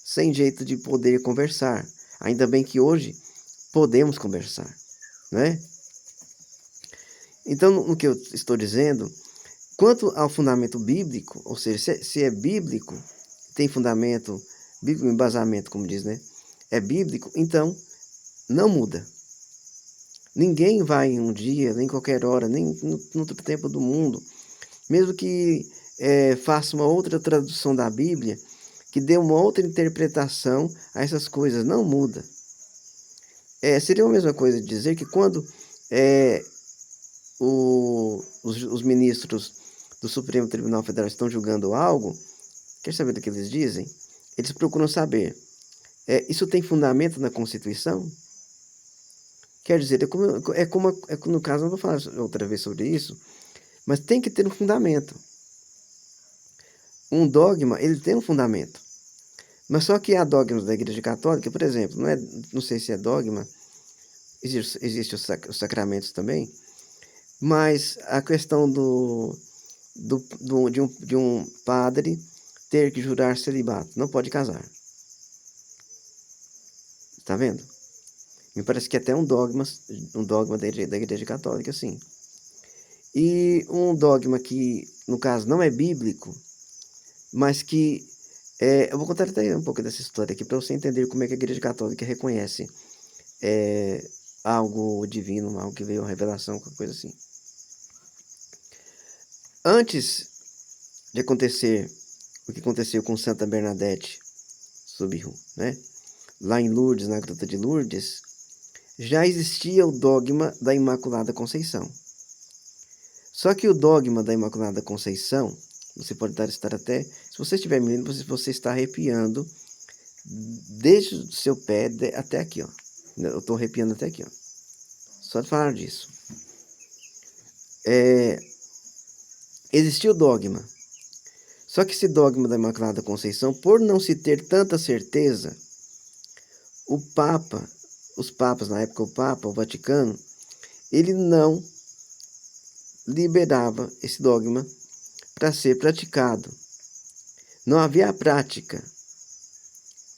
sem jeito de poder conversar. Ainda bem que hoje podemos conversar, né? Então, no que eu estou dizendo, quanto ao fundamento bíblico, ou seja, se é bíblico, tem fundamento bíblico, embasamento, como diz, né? É bíblico, então não muda. Ninguém vai um dia, nem qualquer hora, nem no outro tempo do mundo, mesmo que faça uma outra tradução da Bíblia, que dê uma outra interpretação a essas coisas, não muda. Seria a mesma coisa dizer que quando os ministros do Supremo Tribunal Federal estão julgando algo, quer saber do que eles dizem? Eles procuram saber, isso tem fundamento na Constituição? Quer dizer, no caso, não vou falar outra vez sobre isso, mas tem que ter um fundamento. Um dogma, ele tem um fundamento. Mas só que há dogmas da Igreja Católica, por exemplo, não sei se é dogma, existe os sacramentos também, mas a questão de um padre ter que jurar celibato, não pode casar. Está vendo? Me parece que até um dogma da Igreja Católica, sim. E um dogma que, no caso, não é bíblico, mas que... eu vou contar até um pouco dessa história aqui para você entender como é que a Igreja Católica reconhece algo divino, algo que veio a revelação, qualquer coisa assim. Antes de acontecer o que aconteceu com Santa Bernadette Soubirous, né? Lá em Lourdes, na Gruta de Lourdes, já existia o dogma da Imaculada Conceição. Só que o dogma da Imaculada Conceição, você pode estar até, se você estiver me vendo, você está arrepiando desde o seu pé até aqui, ó. Eu estou arrepiando até aqui, ó. Só de falar disso. Existia o dogma. Só que esse dogma da Imaculada Conceição, por não se ter tanta certeza, os papas, na época o Vaticano, ele não liberava esse dogma para ser praticado. Não havia a prática,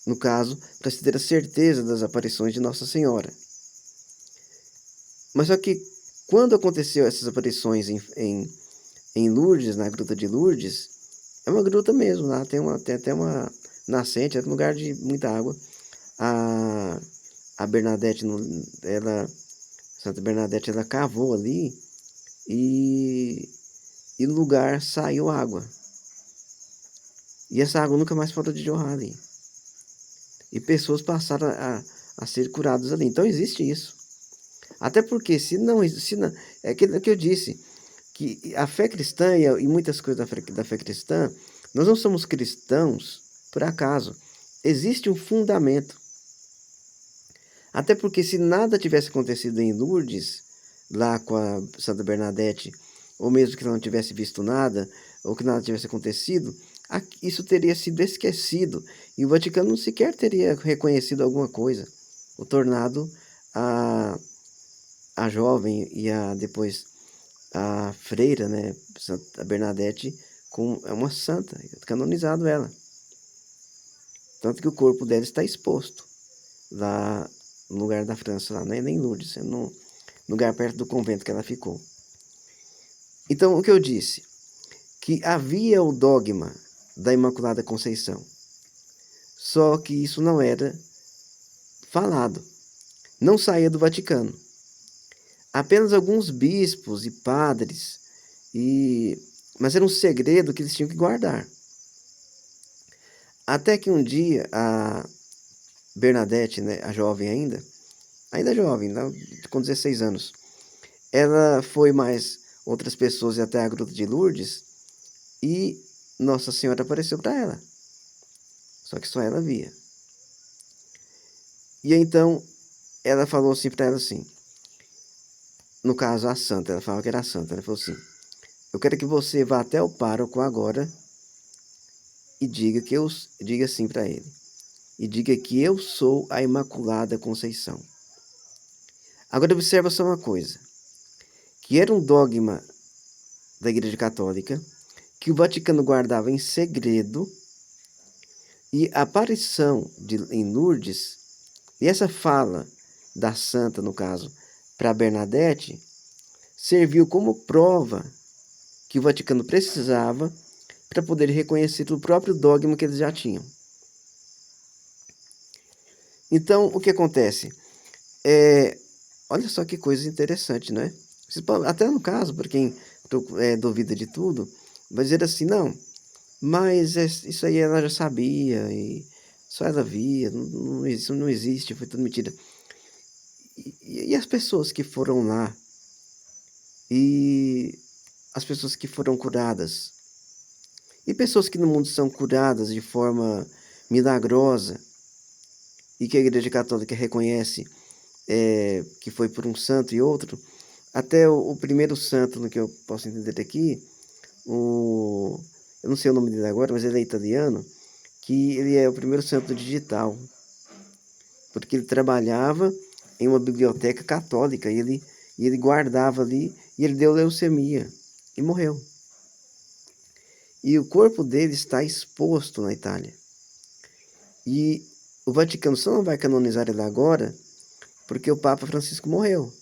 no caso, para se ter a certeza das aparições de Nossa Senhora. Mas só que quando aconteceu essas aparições em Lourdes, na Gruta de Lourdes, é uma gruta mesmo, lá tem até uma nascente, é um lugar de muita água. A Bernadette, Santa Bernadette, ela cavou ali e no lugar saiu água. E essa água nunca mais parou de jorrar ali. E pessoas passaram a ser curadas ali. Então existe isso. Até porque se não é aquilo que eu disse, que a fé cristã e muitas coisas da fé cristã, nós não somos cristãos por acaso. Existe um fundamento. Até porque se nada tivesse acontecido em Lourdes, lá com a Santa Bernadette, ou mesmo que ela não tivesse visto nada, ou que nada tivesse acontecido, isso teria sido esquecido. E o Vaticano sequer teria reconhecido alguma coisa. O tornado a jovem e depois a freira, né, Santa Bernadette, é uma santa, canonizado ela. Tanto que o corpo dela está exposto lá no lugar da França, lá, nem em Lourdes, no lugar perto do convento que ela ficou. Então, o que eu disse? Que havia o dogma da Imaculada Conceição, só que isso não era falado, não saía do Vaticano. Apenas alguns bispos e padres, mas era um segredo que eles tinham que guardar. Até que um dia a Bernadette, né, a jovem ainda jovem, com 16 anos, ela foi mais outras pessoas até a Gruta de Lourdes e Nossa Senhora apareceu para ela. Só que só ela via. E então ela falou assim para ela assim, no caso a santa, ela falava que era a santa, ela falou assim: eu quero que você vá até o pároco agora e diga assim para ele. E diga que eu sou a Imaculada Conceição. Agora observa só uma coisa, que era um dogma da Igreja Católica, que o Vaticano guardava em segredo, e a aparição em Lourdes, e essa fala da santa, no caso, para Bernadette, serviu como prova que o Vaticano precisava para poder reconhecer o próprio dogma que eles já tinham. Então, o que acontece? Olha só que coisa interessante, né? Até no caso, para quem duvida de tudo, vai dizer assim, não, Mas isso aí ela já sabia e só ela via, isso não existe, foi tudo mentira. E as pessoas que foram lá e as pessoas que foram curadas e pessoas que no mundo são curadas de forma milagrosa e que a Igreja Católica reconhece que foi por um santo e outro, até o primeiro santo, no que eu posso entender aqui, eu não sei o nome dele agora, mas ele é italiano, que ele é o primeiro santo digital, porque ele trabalhava em uma biblioteca católica e ele guardava ali e ele deu leucemia e morreu. E o corpo dele está exposto na Itália. E o Vaticano só não vai canonizar ele agora porque o Papa Francisco morreu.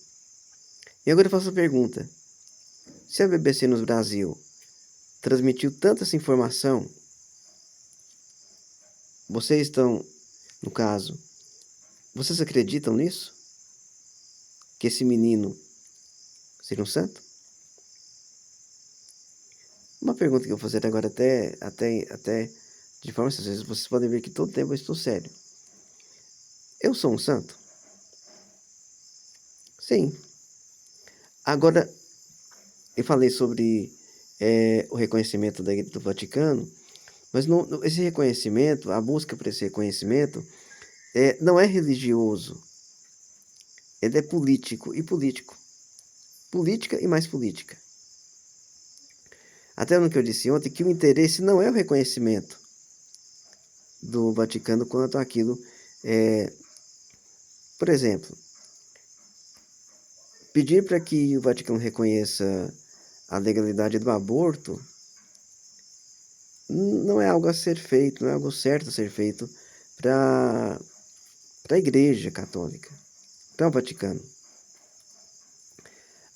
E agora eu faço a pergunta: se a BBC no Brasil transmitiu tanta essa informação, vocês estão, no caso, vocês acreditam nisso? Que esse menino seja um santo? Uma pergunta que eu vou fazer agora até de forma sincera, vocês podem ver que todo tempo eu estou sério. Eu sou um santo? Sim. Agora, eu falei sobre o reconhecimento do Vaticano, mas esse reconhecimento, a busca por esse reconhecimento, não é religioso. Ele é político e político. Política e mais política. Até no que eu disse ontem, que o interesse não é o reconhecimento do Vaticano quanto àquilo. Por exemplo, pedir para que o Vaticano reconheça a legalidade do aborto não é algo a ser feito, não é algo certo a ser feito para a Igreja Católica, para o Vaticano.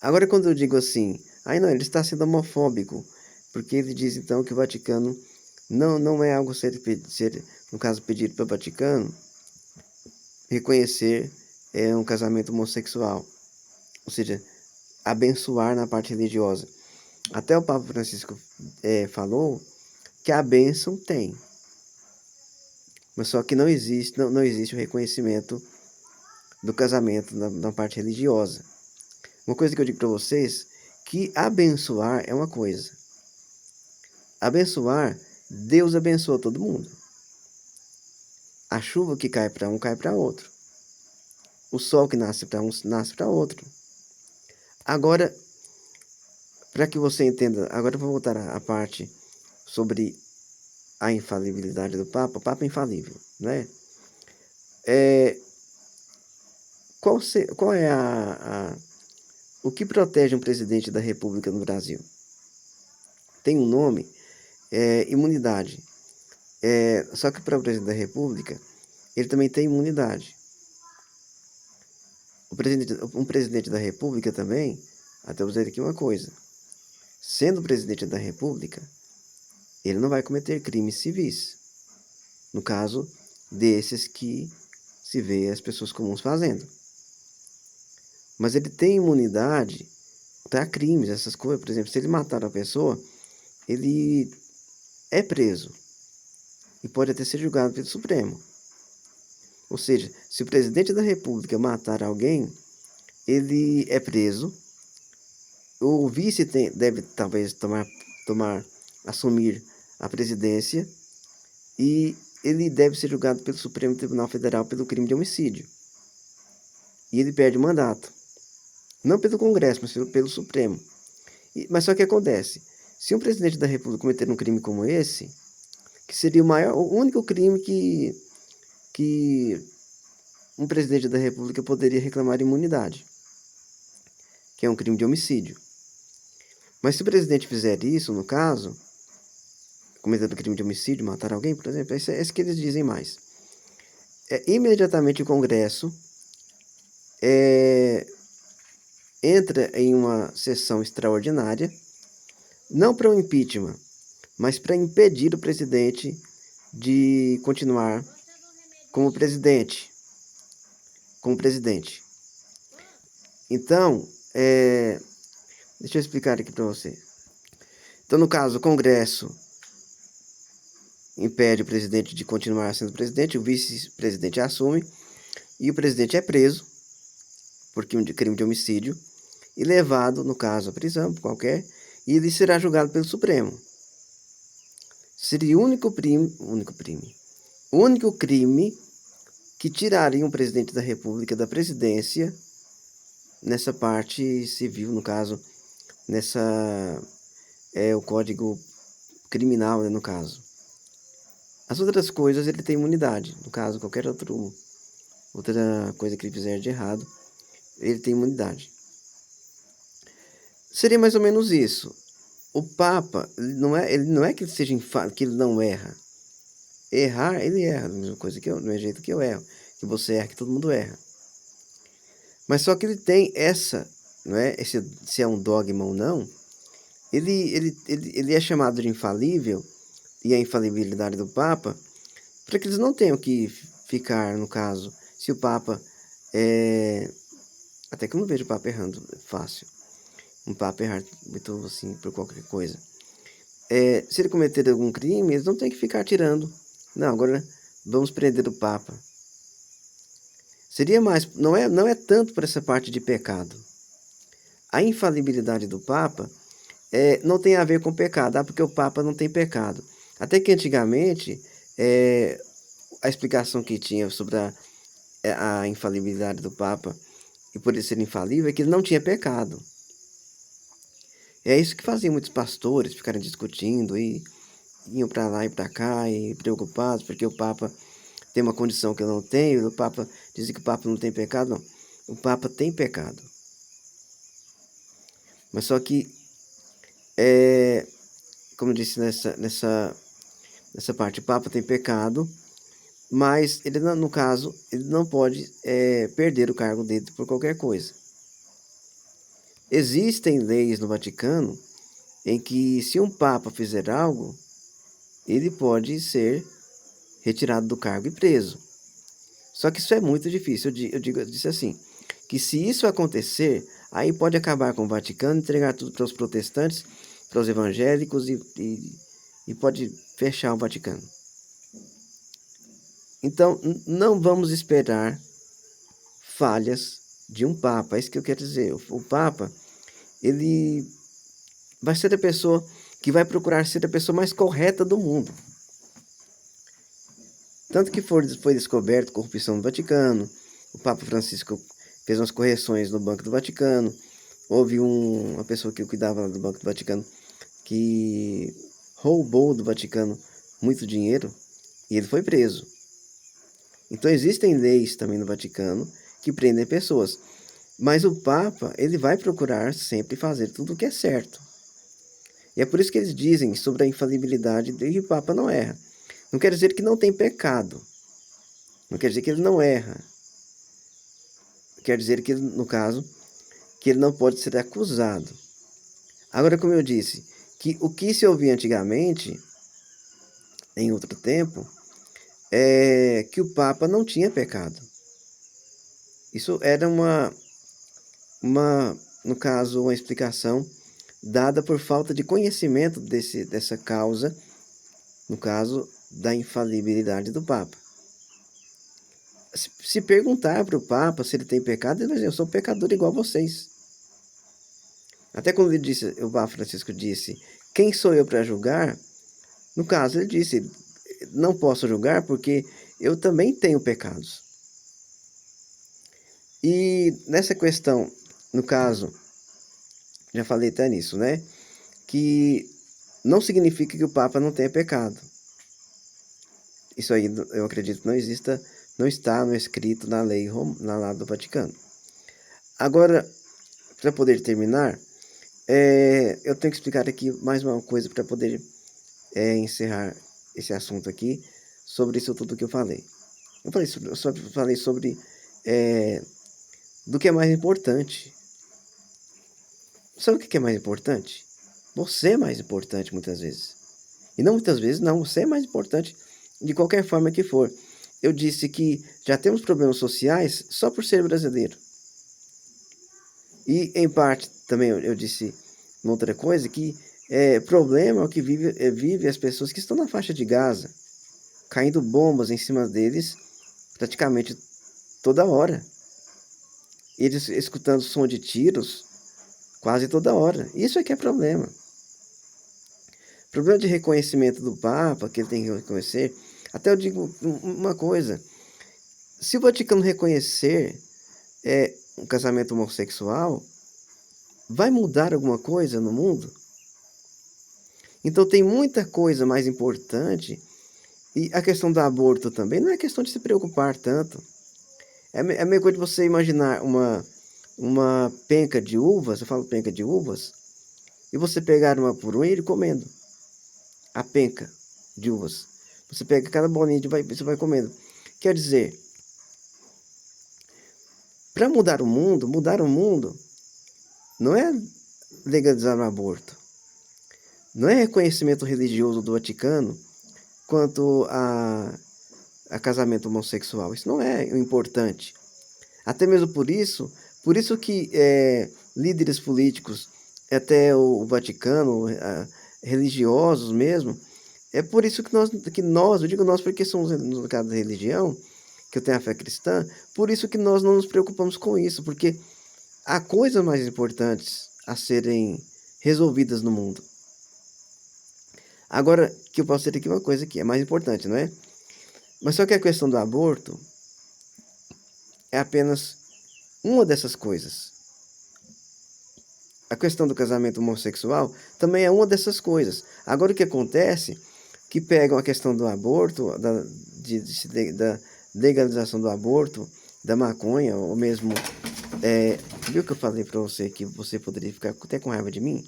Agora, quando eu digo assim, aí não, ele está sendo homofóbico, porque ele diz então que o Vaticano não é algo ser no caso, pedido para o Vaticano reconhecer um casamento homossexual, ou seja, abençoar na parte religiosa. Até o Papa Francisco falou que a bênção tem, mas só que não existe o reconhecimento do casamento na parte religiosa. Uma coisa que eu digo para vocês, que abençoar é uma coisa. Abençoar, Deus abençoa todo mundo. A chuva que cai para um, cai para outro. O sol que nasce para um, nasce para outro. Agora, para que você entenda, agora eu vou voltar à parte sobre a infalibilidade do Papa. O Papa é infalível, né? Qual é o que protege um presidente da República no Brasil? Tem um nome, imunidade. Só que para o presidente da República, ele também tem imunidade. Um presidente da República também, até vou dizer aqui uma coisa, sendo presidente da República, ele não vai cometer crimes civis. No caso desses que se vê as pessoas comuns fazendo. Mas ele tem imunidade para crimes, essas coisas. Por exemplo, se ele matar a pessoa, ele é preso e pode até ser julgado pelo Supremo. Ou seja, se o presidente da República matar alguém, ele é preso. O vice deve talvez assumir a presidência e ele deve ser julgado pelo Supremo Tribunal Federal pelo crime de homicídio. E ele perde o mandato. Não pelo Congresso, mas pelo Supremo. Mas só que acontece, se um presidente da República cometer um crime como esse, que seria o único crime que um presidente da República poderia reclamar imunidade, que é um crime de homicídio. Mas se o presidente fizer isso, no caso, cometendo crime de homicídio, matar alguém, por exemplo, é isso que eles dizem mais. Imediatamente o Congresso entra em uma sessão extraordinária, não para o impeachment, mas para impedir o presidente de continuar como presidente. Então, deixa eu explicar aqui para você. Então, no caso, o Congresso impede o presidente de continuar sendo presidente, o vice-presidente assume, e o presidente é preso por crime de homicídio e levado, no caso, à prisão qualquer, e ele será julgado pelo Supremo. Seria o único crime que tiraria um presidente da República da presidência nessa parte civil, no caso, o Código Criminal, né, no caso. As outras coisas ele tem imunidade, no caso, qualquer outra coisa que ele fizer de errado, ele tem imunidade. Seria mais ou menos isso. O Papa, ele não é que ele seja que ele não erra. Errar, ele erra, da mesma coisa que eu, do mesmo jeito que eu erro, que você erra, que todo mundo erra. Mas só que ele tem não é? Se é um dogma ou não, ele é chamado de infalível, e a infalibilidade do Papa, para que eles não tenham que ficar, no caso, se o Papa até que eu não vejo o Papa errando fácil. Um Papa errar muito assim, por qualquer coisa. Se ele cometer algum crime, eles não têm que ficar tirando. Não, agora vamos prender o Papa. Seria mais, não é tanto por essa parte de pecado. A infalibilidade do Papa não tem a ver com pecado, porque o Papa não tem pecado. Até que antigamente, a explicação que tinha sobre a infalibilidade do Papa, e por ele ser infalível, é que ele não tinha pecado. É isso que faziam muitos pastores, ficarem discutindo e iam para lá e para cá e preocupados, porque o Papa tem uma condição que eu não tenho, o Papa dizia que o Papa não tem pecado, não. O Papa tem pecado. Mas só que, como eu disse nessa parte, o Papa tem pecado, mas ele, no caso, ele não pode perder o cargo dele por qualquer coisa. Existem leis no Vaticano em que, se um Papa fizer algo, ele pode ser retirado do cargo e preso. Só que isso é muito difícil. Eu disse assim, que se isso acontecer, aí pode acabar com o Vaticano, entregar tudo para os protestantes, para os evangélicos e pode fechar o Vaticano. Então, não vamos esperar falhas de um Papa. É isso que eu quero dizer. O Papa, ele vai ser a pessoa que vai procurar ser a pessoa mais correta do mundo. Tanto que foi descoberto corrupção no Vaticano, o Papa Francisco fez umas correções no Banco do Vaticano, houve uma pessoa que cuidava do Banco do Vaticano que roubou do Vaticano muito dinheiro e ele foi preso. Então existem leis também no Vaticano que prendem pessoas, mas o Papa, ele vai procurar sempre fazer tudo o que é certo. E é por isso que eles dizem sobre a infalibilidade de que o Papa não erra. Não quer dizer que não tem pecado. Não quer dizer que ele não erra. Quer dizer que, no caso, que ele não pode ser acusado. Agora, como eu disse, que o que se ouvia antigamente, em outro tempo, é que o Papa não tinha pecado. Isso era no caso, uma explicação dada por falta de conhecimento dessa causa, no caso, da infalibilidade do Papa. Se perguntar para o Papa se ele tem pecado, ele vai dizer, eu sou pecador igual a vocês. Até quando o Papa Francisco disse, quem sou eu para julgar? No caso, ele disse, não posso julgar porque eu também tenho pecados. E nessa questão, no caso, já falei até nisso, né? Que não significa que o Papa não tenha pecado. Isso aí, eu acredito que não está no escrito na lei lá do Vaticano. Agora, para poder terminar, eu tenho que explicar aqui mais uma coisa para poder encerrar esse assunto aqui, sobre isso tudo que eu falei. Eu falei sobre do que é mais importante. Sabe o que é mais importante? Você é mais importante muitas vezes. E não muitas vezes, não. Você é mais importante de qualquer forma que for. Eu disse que já temos problemas sociais só por ser brasileiro. E, em parte, também eu disse uma outra coisa, que problema é o que vive as pessoas que estão na faixa de Gaza. caindo bombas em cima deles praticamente toda hora. Eles escutando som de tiros quase toda hora. Isso é que é problema. Problema de reconhecimento do Papa, que ele tem que reconhecer. Até eu digo uma coisa: se o Vaticano reconhecer um casamento homossexual, vai mudar alguma coisa no mundo? Então tem muita coisa mais importante. E a questão do aborto também não é questão de se preocupar tanto. É a mesma coisa de você imaginar uma penca de uvas, eu falo penca de uvas, e você pegar uma por uma e ir comendo a penca de uvas. Você pega cada bolinha e você vai comendo. Quer dizer, para mudar o mundo não é legalizar o aborto. Não é reconhecimento religioso do Vaticano quanto a casamento homossexual. Isso não é o importante. Até mesmo por isso que líderes políticos, até o Vaticano, religiosos mesmo, é por isso que nós, eu digo nós porque somos no caso da religião, que eu tenho a fé cristã, por isso que nós não nos preocupamos com isso, porque há coisas mais importantes a serem resolvidas no mundo. Agora, que eu posso ter aqui uma coisa que é mais importante, não é? Mas só que a questão do aborto é apenas uma dessas coisas. A questão do casamento homossexual também é uma dessas coisas. Agora o que acontece, que pegam a questão do aborto, da legalização do aborto, da maconha, ou mesmo... viu que eu falei para você que você poderia ficar até com raiva de mim?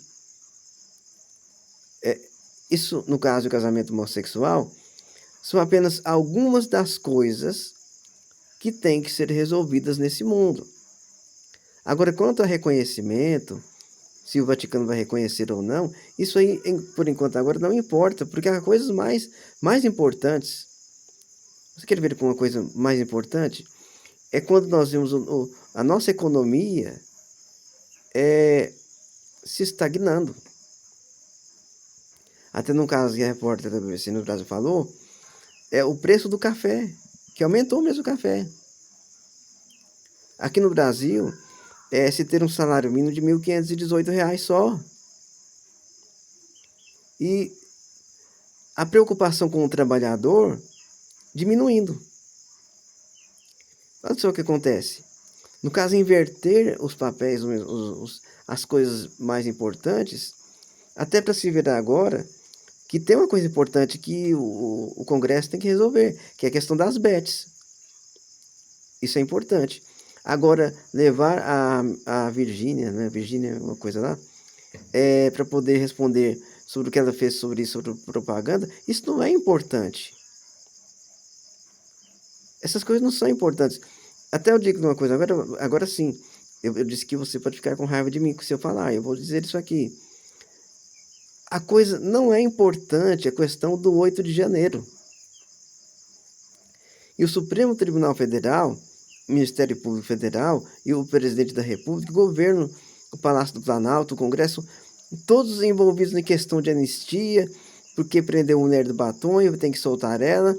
Isso, no caso do casamento homossexual, são apenas algumas das coisas que têm que ser resolvidas nesse mundo. Agora, quanto a reconhecimento, se o Vaticano vai reconhecer ou não, isso aí, por enquanto, agora não importa, porque há coisas mais importantes. Você quer ver com uma coisa mais importante? É quando nós vemos a nossa economia se estagnando. Até no caso que a repórter da BBC no Brasil falou, é o preço do café, que aumentou mesmo o café. Aqui no Brasil, se ter um salário mínimo de R$ 1.518 só. E a preocupação com o trabalhador diminuindo. Olha só o que acontece. No caso, inverter os papéis, as coisas mais importantes, até para se ver agora, que tem uma coisa importante que o Congresso tem que resolver, que é a questão das bets. Isso é importante. Agora, levar a Virgínia, né? Virgínia, uma coisa lá, para poder responder sobre o que ela fez sobre isso, sobre propaganda, isso não é importante. Essas coisas não são importantes. Até eu digo uma coisa, agora sim, eu disse que você pode ficar com raiva de mim se eu falar, eu vou dizer isso aqui. A coisa não é importante, a questão do 8 de janeiro. E o Supremo Tribunal Federal, o Ministério Público Federal e o Presidente da República, o governo, o Palácio do Planalto, o Congresso, todos envolvidos em questão de anistia, porque prendeu a mulher do batom e tem que soltar ela.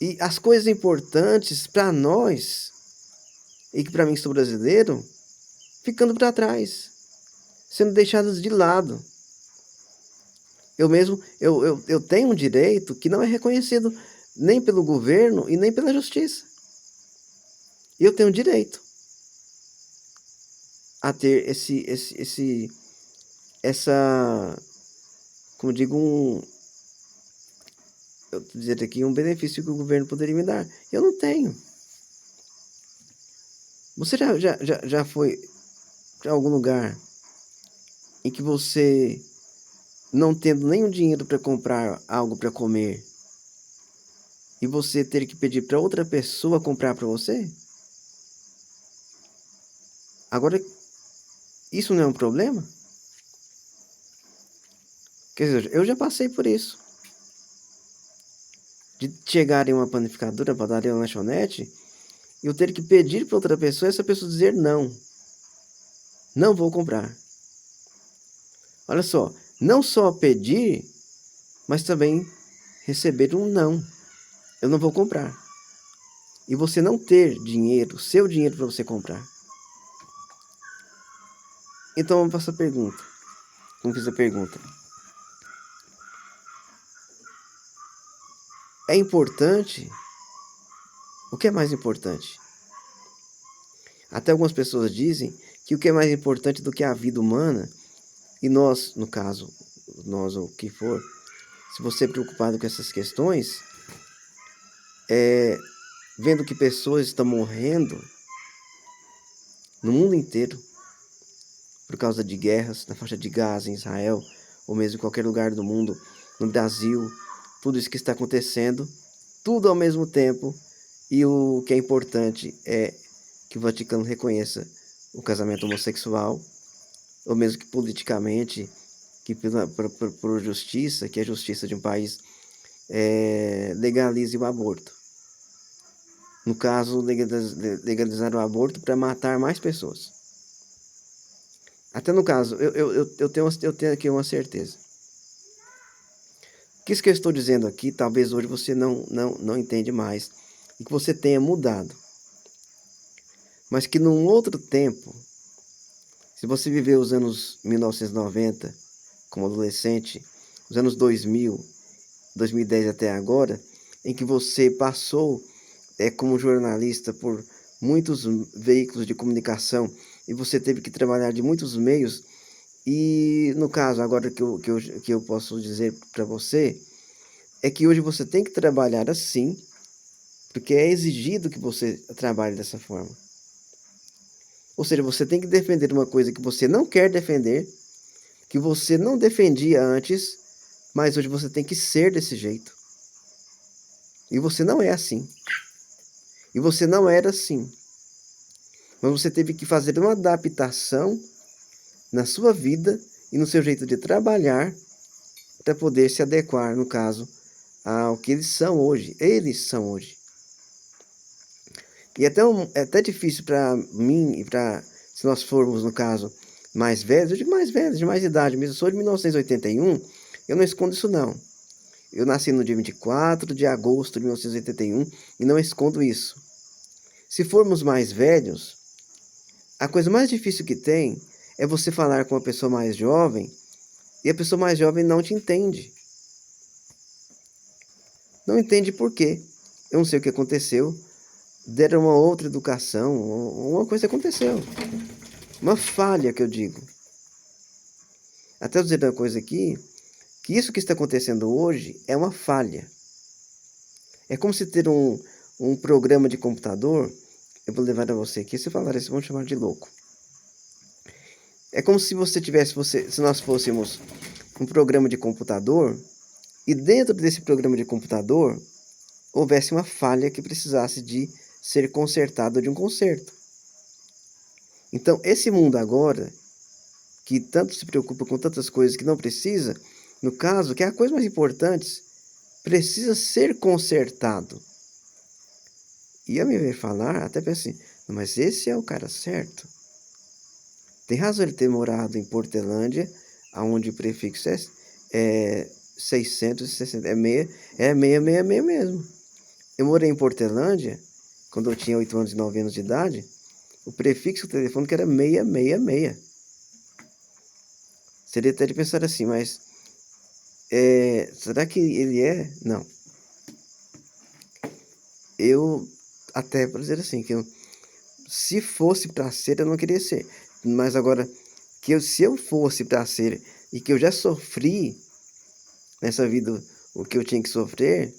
E as coisas importantes para nós, e que para mim sou brasileiro, ficando para trás, sendo deixadas de lado. Eu tenho um direito que não é reconhecido nem pelo governo e nem pela justiça. E eu tenho direito a ter como digo, eu vou dizer aqui, um benefício que o governo poderia me dar. Eu não tenho. Você já foi para algum lugar em que você, não tendo nenhum dinheiro para comprar algo para comer, e você ter que pedir para outra pessoa comprar para você? Agora, isso não é um problema? Quer dizer, eu já passei por isso. De chegar em uma panificadora, padaria, uma lanchonete, e eu ter que pedir para outra pessoa, e essa pessoa dizer não. Não vou comprar. Olha só, não só pedir, mas também receber um não. eu não vou comprar. E você não ter dinheiro, seu dinheiro para você comprar. Então vamos para essa pergunta. Vamos fazer a pergunta. É importante? O que é mais importante? Até algumas pessoas dizem que o que é mais importante do que a vida humana, e nós, no caso, nós ou o que for, se você é preocupado com essas questões, vendo que pessoas estão morrendo no mundo inteiro por causa de guerras na faixa de Gaza, em Israel, ou mesmo em qualquer lugar do mundo, no Brasil, tudo isso que está acontecendo, tudo ao mesmo tempo, e o que é importante é que o Vaticano reconheça o casamento homossexual, ou mesmo que politicamente, que por justiça, que é a justiça de um país, legalize o aborto. No caso, legalizar o aborto para matar mais pessoas. Até no caso, eu tenho aqui uma certeza. Que isso que eu estou dizendo aqui, talvez hoje você não entende mais, e que você tenha mudado. Mas que num outro tempo, se você viveu os anos 1990 como adolescente, os anos 2000, 2010 até agora, em que você passou como jornalista por muitos veículos de comunicação e você teve que trabalhar de muitos meios, e no caso agora que eu posso dizer para você é que hoje você tem que trabalhar assim, porque é exigido que você trabalhe dessa forma. Ou seja, você tem que defender uma coisa que você não quer defender, que você não defendia antes, mas hoje você tem que ser desse jeito. E você não é assim. E você não era assim. Mas você teve que fazer uma adaptação na sua vida e no seu jeito de trabalhar para poder se adequar, no caso, ao que eles são hoje. Eles são hoje. E é até difícil para mim e para, se nós formos, no caso, mais velhos, eu digo mais velhos, de mais idade mesmo, eu sou de 1981, eu não escondo isso não. Eu nasci no dia 24 de agosto de 1981 e não escondo isso. Se formos mais velhos, a coisa mais difícil que tem é você falar com uma pessoa mais jovem e a pessoa mais jovem não te entende. Não entende por quê. Eu não sei o que aconteceu. Deram uma outra educação, uma coisa aconteceu. Uma falha, que eu digo. Até eu dizer uma coisa aqui, que isso que está acontecendo hoje é uma falha. É como se ter um programa de computador, eu vou levar a você aqui, se eu falar isso, vão chamar de louco. É como se você tivesse, se nós fôssemos um programa de computador, e dentro desse programa de computador, houvesse uma falha que precisasse de ser consertada de um conserto. Então, esse mundo agora, que tanto se preocupa com tantas coisas que não precisa, no caso, que é a coisa mais importante, precisa ser consertado. E a me ver falar, até pensei, mas esse é o cara certo. Tem razão ele ter morado em Portelândia, onde o prefixo é 660, é 666 mesmo. Eu morei em Portelândia, quando eu tinha 8 anos e 9 anos de idade, o prefixo telefônico era 666. Seria até de pensar assim, mas será que ele é? Não. Eu, até para dizer assim, que se fosse para ser, eu não queria ser. Mas agora, se eu fosse para ser e que eu já sofri nessa vida o que eu tinha que sofrer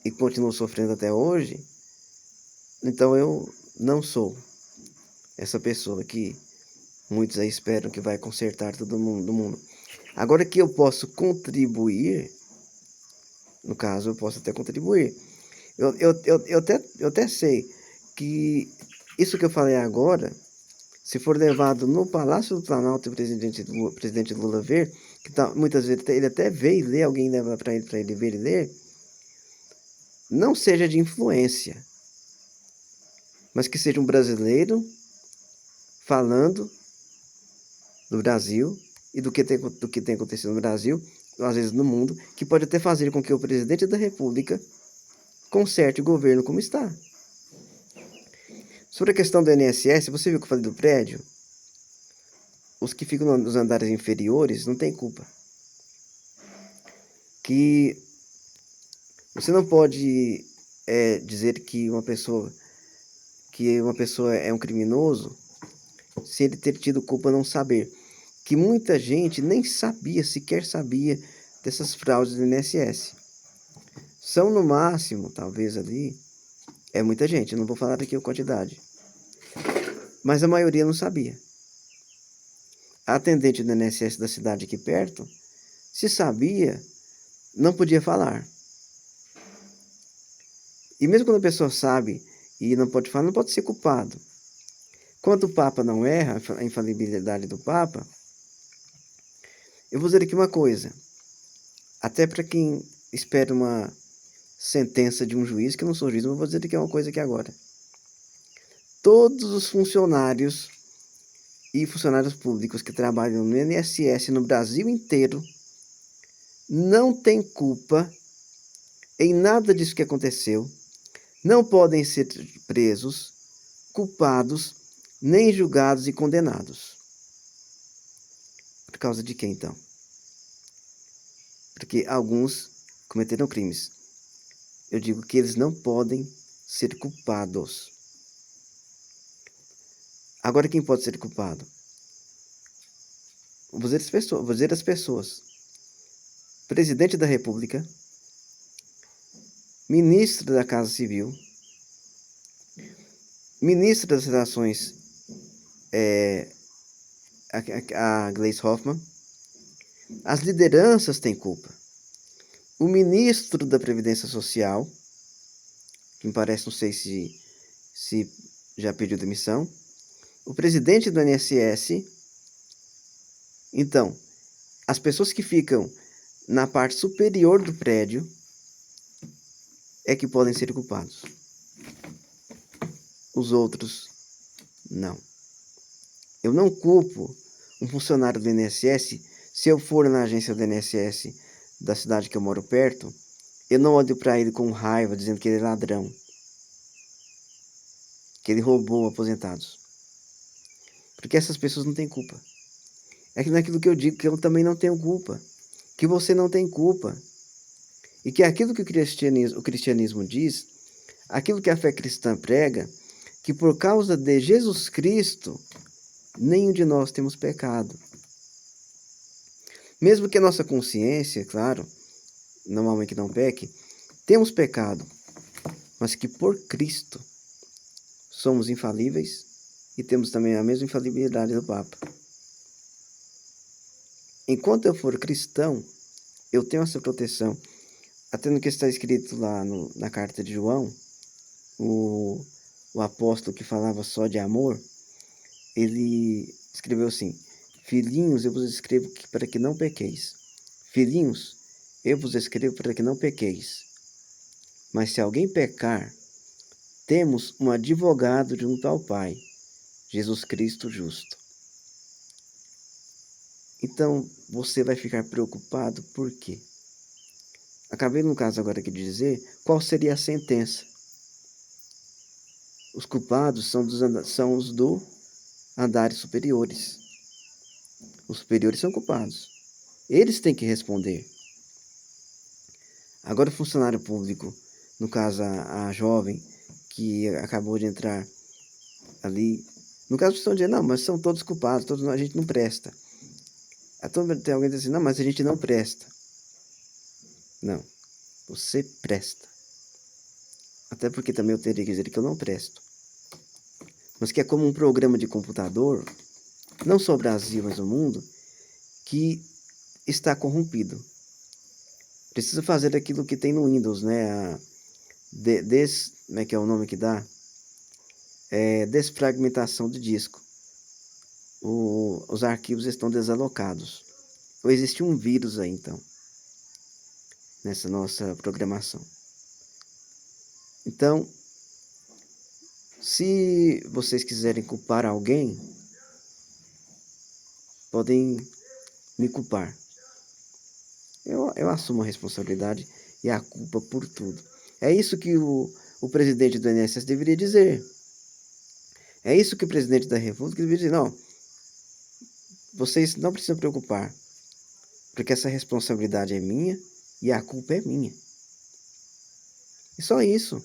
e continuo sofrendo até hoje, então eu não sou essa pessoa que muitos aí esperam que vai consertar todo mundo do mundo. Agora que eu posso contribuir, no caso, eu posso até contribuir. Eu até sei que isso que eu falei agora, se for levado no Palácio do Planalto e o presidente Lula ver, que tá, muitas vezes ele até vê e lê, alguém leva para ele ver e ler, não seja de influência, mas que seja um brasileiro falando do Brasil e do que tem acontecido no Brasil, às vezes no mundo, que pode até fazer com que o presidente da República conserte o governo como está. Sobre a questão do INSS, você viu que eu falei do prédio? Os que ficam nos andares inferiores não têm culpa. Que você não pode dizer que uma pessoa é um criminoso se ele ter tido culpa não saber. Que muita gente nem sabia, sequer sabia dessas fraudes do INSS. São no máximo, talvez ali, é muita gente, eu não vou falar aqui a quantidade. Mas a maioria não sabia. A atendente do INSS da cidade aqui perto, se sabia, não podia falar. E mesmo quando a pessoa sabe e não pode falar, não pode ser culpado. Quando o Papa não erra, a infalibilidade do Papa, eu vou dizer aqui uma coisa. Até para quem espera uma sentença de um juiz, que eu não sou juiz, mas vou dizer aqui uma coisa aqui agora. Todos os funcionários e funcionários públicos que trabalham no INSS no Brasil inteiro não têm culpa em nada disso que aconteceu, não podem ser presos, culpados, nem julgados e condenados. Por causa de quê, então? Porque alguns cometeram crimes. Eu digo que eles não podem ser culpados. Agora, quem pode ser culpado? Vou dizer as pessoas. Presidente da República, ministro da Casa Civil, ministro das Relações, a Gleisi Hoffmann, as lideranças têm culpa. O ministro da Previdência Social, que me parece, não sei se já pediu demissão, o presidente do INSS. Então, as pessoas que ficam na parte superior do prédio é que podem ser culpados. Os outros, não. Eu não culpo um funcionário do INSS. Se eu for na agência do INSS da cidade que eu moro perto, eu não olho para ele com raiva, dizendo que ele é ladrão, que ele roubou aposentados. Porque essas pessoas não têm culpa. É que naquilo que eu digo, que eu também não tenho culpa. Que você não tem culpa. E que aquilo que o cristianismo diz, aquilo que a fé cristã prega, que por causa de Jesus Cristo, nenhum de nós temos pecado. Mesmo que a nossa consciência, claro, não há homem que não peque, temos pecado, mas que por Cristo somos infalíveis e temos também a mesma infalibilidade do Papa. Enquanto eu for cristão, eu tenho essa proteção. Até no que está escrito lá na carta de João, o apóstolo que falava só de amor, ele escreveu assim: Filhinhos, eu vos escrevo para que não pequeis. Filhinhos, eu vos escrevo para que não pequeis. Mas se alguém pecar, temos um advogado junto ao Pai, Jesus Cristo justo. Então, você vai ficar preocupado por quê? Acabei, no caso agora aqui de dizer qual seria a sentença. Os culpados são os do andares superiores. Os superiores são culpados. Eles têm que responder. Agora o funcionário público, no caso a jovem que acabou de entrar ali, no caso estão dizendo, não, mas são todos culpados, a gente não presta. Tem alguém dizendo assim, não, mas a gente não presta. Não, você presta. Até porque também eu teria que dizer que eu não presto. Mas que é como um programa de computador, não só o Brasil, mas o mundo, que está corrompido. Precisa fazer aquilo que tem no Windows, né? Como é que é o nome que dá? Desfragmentação do disco. Os arquivos estão desalocados. Ou existe um vírus aí, então, nessa nossa programação. Então, se vocês quiserem culpar alguém, podem me culpar. Eu assumo a responsabilidade e a culpa por tudo. É isso que o presidente do INSS deveria dizer. É isso que o presidente da República deveria dizer. Não, vocês não precisam preocupar, porque essa responsabilidade é minha e a culpa é minha. E só isso.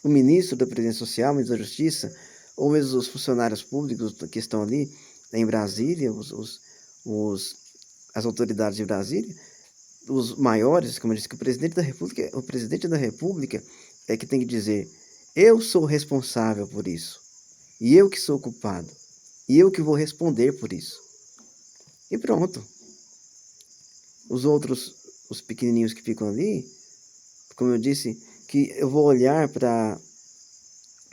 O ministro da Previdência Social, o ministro da Justiça, ou mesmo os funcionários públicos que estão ali em Brasília, as autoridades de Brasília, os maiores, como eu disse, que o presidente da República é que tem que dizer: eu sou responsável por isso, e eu que sou culpado, e eu que vou responder por isso. E pronto. Os outros, os pequenininhos que ficam ali, como eu disse, que eu vou olhar para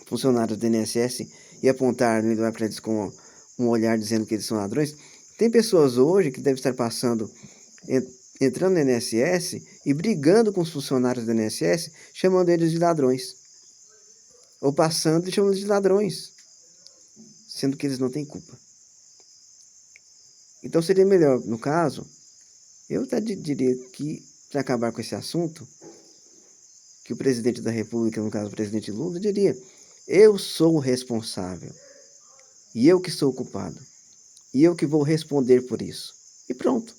funcionários do INSS e apontar para eles com um olhar dizendo que eles são ladrões. Tem pessoas hoje que devem estar passando, entrando no INSS e brigando com os funcionários do INSS, chamando eles de ladrões. Ou passando e chamando eles de ladrões, sendo que eles não têm culpa. Então seria melhor, no caso, eu até diria que, para acabar com esse assunto, que o presidente da República, no caso o presidente Lula, diria: eu sou o responsável, e eu que sou o culpado, e eu que vou responder por isso. E pronto.